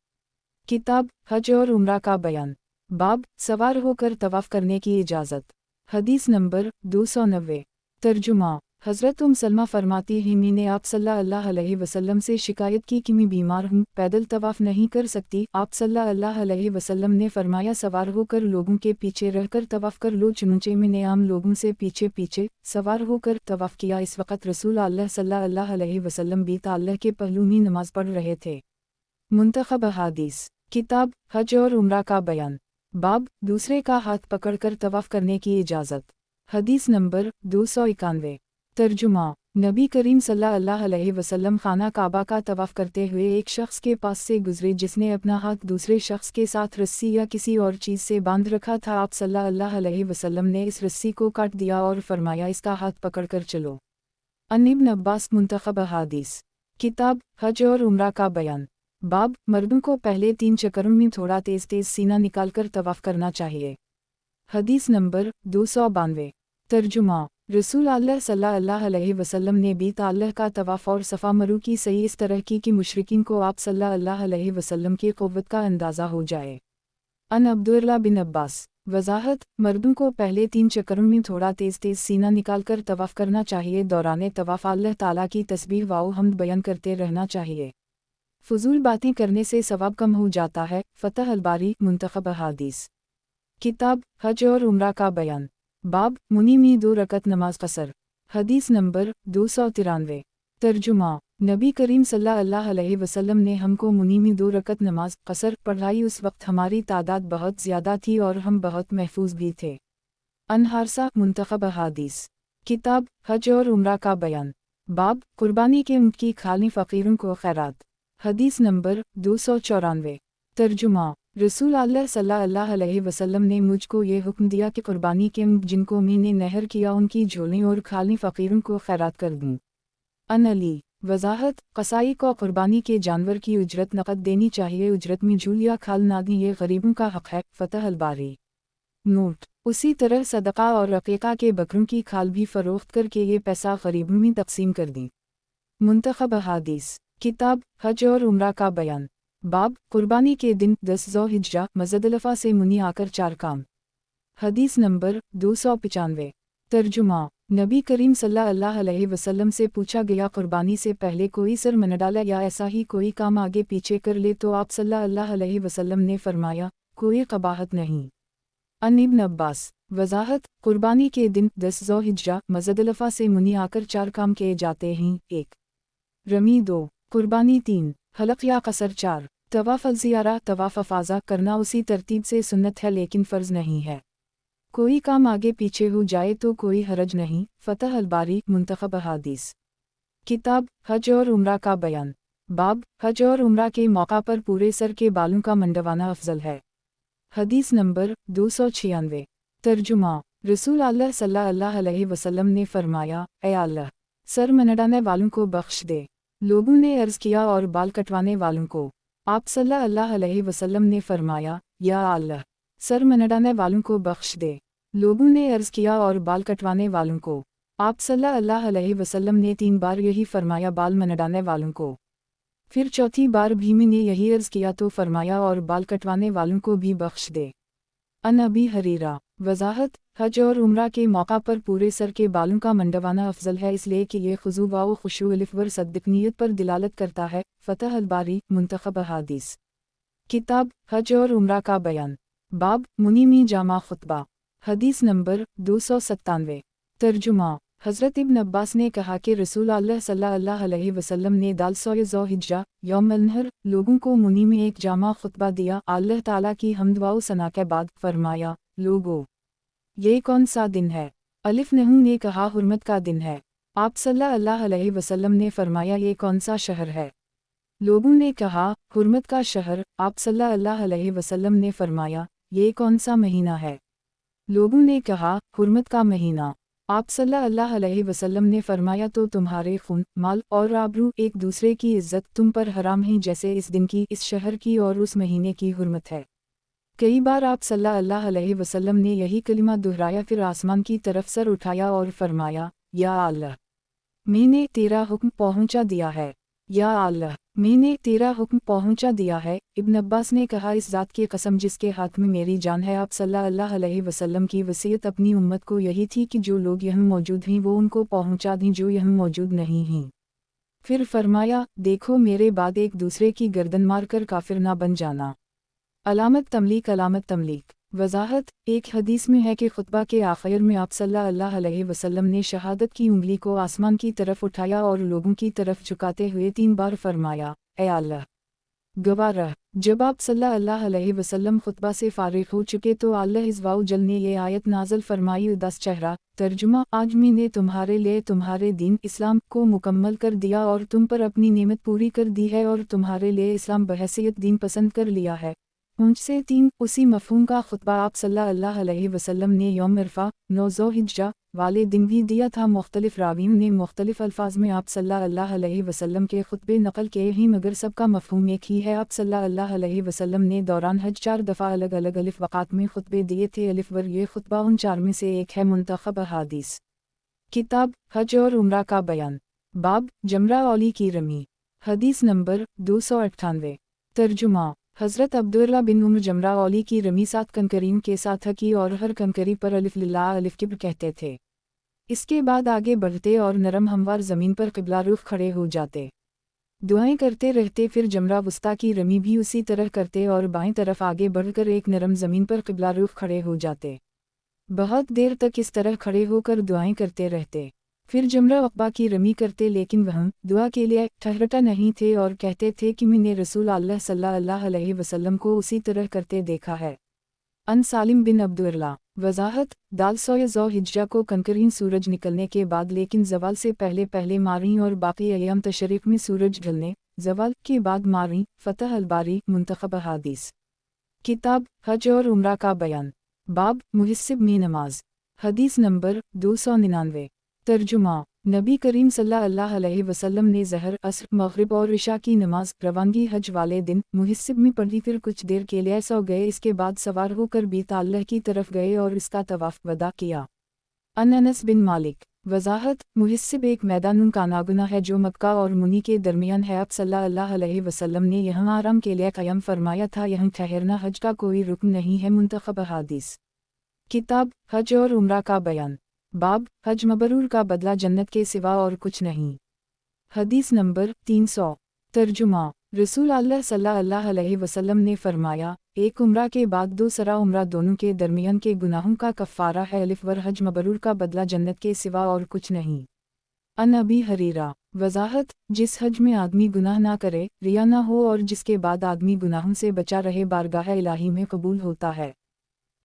किताब हज और उम्रा का बयान, बाब सवार होकर तवाफ़ करने की इजाज़त, हदीस नंबर 290। तर्जुमा, हज़रत सलमा फरमाती हैं, मैंने आप सल्लल्लाहु अलैहि वसल्लम से शिकायत की कि मैं बीमार हूँ, पैदल तवाफ़ नहीं कर सकती। आप सल्लल्लाहु अलैहि वसल्लम ने फरमाया, सवार होकर लोगों के पीछे रहकर तवाफ़ कर लो। चुनचे मैंने आम लोगों से पीछे पीछे सवार होकर तवाफ़ किया। इस वक़्त रसूल अल्लाह सल्लल्लाहु अलैहि वसल्लम भी अल्लाह के पहलू में नमाज़ पढ़ रहे थे। मुंतखब हदीस, किताब हज और उम्रा का बयान, बाब दूसरे का हाथ पकड़कर तवाफ़ करने की इजाज़त, हदीस नंबर 291। तर्जुमा, नबी करीम सल्लल्लाहु अलैहि वसल्लम खाना काबा का तवाफ़ करते हुए एक शख्स के पास से गुजरे जिसने अपना हाथ दूसरे शख्स के साथ रस्सी या किसी और चीज़ से बांध रखा था। आप सल्लल्लाहु अलैहि वसल्लम ने इस रस्सी को काट दिया और फरमाया, इसका हाथ पकड़कर चलो। अन इब्न अब्बास, मुंतखब हदीस, किताब हज और उम्रा का बयान, बाब मर्दों को पहले 3 चक्करों में थोड़ा तेज़ तेज़ सीना निकालकर तवाफ़ करना चाहिए, हदीस नंबर 292। तर्जुमा, रसूल अल्लाह सल्लल्लाहु अलैहि वसल्लम ने भी अल्लाह का तवाफ़ और सफ़ा मरू की सही इस तरह की कि मुशरिकीन को आप सल्लल्लाहु अलैहि वसल्लम की क़ुव्वत का अंदाज़ा हो जाए। अन अब्दुल्लाह बिन अब्बास, वजाहत, मर्दों को पहले 3 चक्करों में थोड़ा तेज़ तेज़ सीना निकालकर तवाफ़ करना चाहिए। दौराने तवाफ़ अल्लाह ताला की तस्बीह व हम्द बयान करते रहना चाहिए। फजूल बातें करने से सवाब कम हो जाता है। फ़तह अल-बारी, मुंतखब हदीस, किताब हज और उम्रा का बयान, बाब मुनी में 2 रकत नमाज कसर, हदीस नंबर 293। तर्जुमा, नबी करीम सल्लल्लाहु अलैहि वसल्लम ने हमको मुनी में 2 रकत नमाज कसर पढ़ाई। उस वक्त हमारी तादाद बहुत ज़्यादा थी और हम बहुत महफूज भी थे। अनहारसा, मुंतखब हदीस, किताब हज और उम्रा का बयान, बाब कुर्बानी के ऊँट की खाली फ़कीरों को खैरात, हदीस नंबर 294। तर्जुमा, रसूल अल्लाह सल्लल्लाहु अलैहि वसल्लम ने मुझको ये हुक्म दिया कि कुर्बानी के ऊँट जिनको मैंने नहर किया उनकी झोली और खाली फ़कीरों को खैरात कर दूँ। अन अली, वजाहत, कसाई को कुर्बानी के जानवर की उजरत नकद देनी चाहिए। उजरत में झूल या खाल ना दी, ये गरीबों का हक़ है। फ़तह अल-बारी। नोट, उसी तरह सदका और अक़ीक़ा के बकरों की खाल भी फ़रोख्त करके ये पैसा गरीबों में तक़सीम कर दी। मुंतखब हदीस, किताब हज और उम्रा का बयान, बाब कुर्बानी के दिन 10 ज़ुल्हिज्जा मुज़दलिफ़ा से मुनी आकर 4 काम, हदीस नंबर 295। तर्जुमा, नबी करीम सल्लल्लाहु अलैहि वसल्लम से पूछा गया, कुर्बानी से पहले कोई सर मन डाला या ऐसा ही कोई काम आगे पीछे कर ले तो आप सल्लल्लाहु अलैहि वसल्लम ने फरमाया, कोई क़बाहत नहीं। अन इब्न अब्बास, वजाहत, कुर्बानी के दिन 10 ज़ुल्हिज्जा मुज़दलिफ़ा से मुनी आकर 4 काम किए जाते हैं। 1. रमी, 2. कुर्बानी, 3. हलक़ या कसर, 4. तवाफ़ अल-ज़ियारा तवाफ़ अफ़ाज़ा करना उसी तरतीब से सुन्नत है लेकिन फ़र्ज़ नहीं है। कोई काम आगे पीछे हो जाए तो कोई हरज नहीं। फ़तह अल-बारी, मुंतखब हदीस, किताब हज और उम्रा का बयान, बाब हज और उम्रा के मौका पर पूरे सर के बालों का मंडवाना अफजल है। हदीस नंबर 296। तर्जुमा, रसूल अल्लाह सल्लल्लाहु अलैहि वसल्लम ने फरमाया, ए अल्लाह, सर मनडाने वालों को बख्श दे। लोगों ने अर्ज़ किया, और बाल कटवाने वालों को? आप सल्लल्लाहु अलैहि वसल्लम ने फरमाया, या अल्लाह, सर मनडाने वालों को बख्श दे। लोगों ने अर्ज़ किया, और बाल कटवाने वालों को? आप सल्लल्लाहु अलैहि वसल्लम ने 3 बार यही फरमाया, बाल मनडाने वालों को। پھر چوتھی بار بھیم نے یہی عرض کیا تو فرمایا اور بال کٹوانے والوں کو بھی بخش دے۔ ان ابی ہریرہ، وضاحت، حج اور عمرہ کے موقع پر پورے سر کے بالوں کا منڈوانا افضل ہے اس لیے کہ یہ خضوع و خشوع و صدقنیت پر دلالت کرتا ہے۔ فتح الباری، منتخب احادیث، کتاب حج اور عمرہ کا بیان، باب منیمی جامع خطبہ، حدیث نمبر 297۔ ترجمہ، حضرت ابن عباس نے کہا کہ رسول اللہ صلی اللہ علیہ وسلم نے دالسوئے ذو حجہ یوم النحر لوگوں کو منی میں ایک جامع خطبہ دیا۔ اللہ تعالیٰ کی حمد و ثنا کے بعد فرمایا، لوگو، یہ کون سا دن ہے؟ الف نحو نے کہا حرمت کا دن ہے۔ آپ صلی اللہ علیہ وسلم نے فرمایا یہ کون سا شہر ہے؟ لوگوں نے کہا حرمت کا شہر۔ آپ صلی اللہ علیہ وسلم نے فرمایا یہ کون سا مہینہ ہے؟ لوگوں نے کہا حرمت کا مہینہ۔ آپ صلی اللہ علیہ وسلم نے فرمایا تو تمہارے خون، مال اور آبرو ایک دوسرے کی عزت تم پر حرام ہیں جیسے اس دن کی، اس شہر کی اور اس مہینے کی حرمت ہے۔ کئی بار آپ صلی اللہ علیہ وسلم نے یہی کلمہ دہرایا، پھر آسمان کی طرف سر اٹھایا اور فرمایا، یا اللہ، میں نے تیرا حکم پہنچا دیا ہے، یا اللہ، میں نے تیرا حکم پہنچا دیا ہے۔ ابن عباس نے کہا اس ذات کی قسم جس کے ہاتھ میں میری جان ہے، آپ صلی اللہ علیہ وسلم کی وصیت اپنی امت کو یہی تھی کہ جو لوگ یہاں موجود ہیں وہ ان کو پہنچا دیں جو یہاں موجود نہیں ہیں۔ پھر فرمایا، دیکھو میرے بعد ایک دوسرے کی گردن مار کر کافر نہ بن جانا۔ علامت تملیک، علامت تملیک، وضاحت، ایک حدیث میں ہے کہ خطبہ کے آخر میں آپ صلی اللہ علیہ وسلم نے شہادت کی انگلی کو آسمان کی طرف اٹھایا اور لوگوں کی طرف جھکاتے ہوئے 3 بار فرمایا، اے اللہ، گواہ رہ۔ جب آپ صلی اللہ علیہ وسلم خطبہ سے فارغ ہو چکے تو اللہ عز و جل نے یہ آیت نازل فرمائی، اداس چہرہ۔ ترجمہ، آج میں نے تمہارے لیے تمہارے دین اسلام کو مکمل کر دیا اور تم پر اپنی نعمت پوری کر دی ہے اور تمہارے لیے اسلام بحیثیت دین پسند کر لیا ہے۔ اونچ سے 3 اسی مفہوم کا خطبہ آپ صلی اللہ علیہ وسلم نے یوم عرفہ 9 ذو حجہ والے دن بھی دیا تھا۔ مختلف راویوں نے مختلف الفاظ میں آپ صلی اللہ علیہ وسلم کے خطبے نقل کیے ہیں مگر سب کا مفہوم ایک ہی ہے۔ آپ صلی اللہ علیہ وسلم نے دوران حج 4 دفعہ الگ الگ الف وقات میں خطبے دیے تھے۔ الف ور یہ خطبہ ان 4 میں سے ایک ہے۔ منتخب احادیث، کتاب حج اور عمرہ کا بیان، باب جمرہ اولی کی رمی، حدیث نمبر 298۔ ترجمہ، حضرت عبداللہ بن عمر جمرہ اولی کی رمی 7 کنکریوں کے ساتھ کی اور ہر کنکری پر الف للہ الف کبر کہتے تھے۔ اس کے بعد آگے بڑھتے اور نرم ہموار زمین پر قبلہ رخ کھڑے ہو جاتے، دعائیں کرتے رہتے، پھر جمرہ وسطیٰ کی رمی بھی اسی طرح کرتے اور بائیں طرف آگے بڑھ کر ایک نرم زمین پر قبلہ رخ کھڑے ہو جاتے۔ بہت دیر تک اس طرح کھڑے ہو کر دعائیں کرتے رہتے، پھر جمرہ عقبہ کی رمی کرتے لیکن وہاں دعا کے لیے ٹھہرتا نہیں تھے اور کہتے تھے کہ میں نے رسول اللہ صلی اللہ علیہ وسلم کو اسی طرح کرتے دیکھا ہے۔ ان سالم بن عبداللہ، وضاحت، دالسوئے ذو حجہ کو کنکرین سورج نکلنے کے بعد لیکن زوال سے پہلے پہلے ماریں اور باقی ایام تشریق میں سورج ڈھلنے، زوال کے بعد ماریں۔ فتح الباری، منتخب احادیث، کتاب حج اور عمرہ کا بیان، باب محسب میں نماز، حدیث نمبر 299۔ ترجمہ، نبی کریم صلی اللہ علیہ وسلم نے ظہر، عصر، مغرب اور عشاء کی نماز روانگی حج والے دن محسب میں پڑھی، پھر کچھ دیر کے لیے سو گئے، اس کے بعد سوار ہو کر بیت اللہ کی طرف گئے اور اس کا طواف وداع کیا۔ ان انس بن مالک، وضاحت، محسب ایک میدان کا ناگنا ہے جو مکہ اور منی کے درمیان ہے۔ آپ صلی اللہ علیہ وسلم نے یہاں آرام کے لیے قیام فرمایا تھا، یہاں ٹھہرنا حج کا کوئی رکن نہیں ہے۔ منتخب احادیث، کتاب حج اور عمرہ کا بیان، باب حج مبرور کا بدلہ جنت کے سوا اور کچھ نہیں، حدیث نمبر 300۔ ترجمہ، رسول اللہ صلی اللہ علیہ وسلم نے فرمایا، ایک عمرہ کے بعد 2 سرا عمرہ دونوں کے درمیان کے گناہوں کا کفارہ ہے۔ الف ور حج مبرور کا بدلہ جنت کے سوا اور کچھ نہیں۔ ان ابی ہریرہ، وضاحت، جس حج میں آدمی گناہ نہ کرے، ریا نہ ہو اور جس کے بعد آدمی گناہوں سے بچا رہے بارگاہ الہی میں قبول ہوتا ہے۔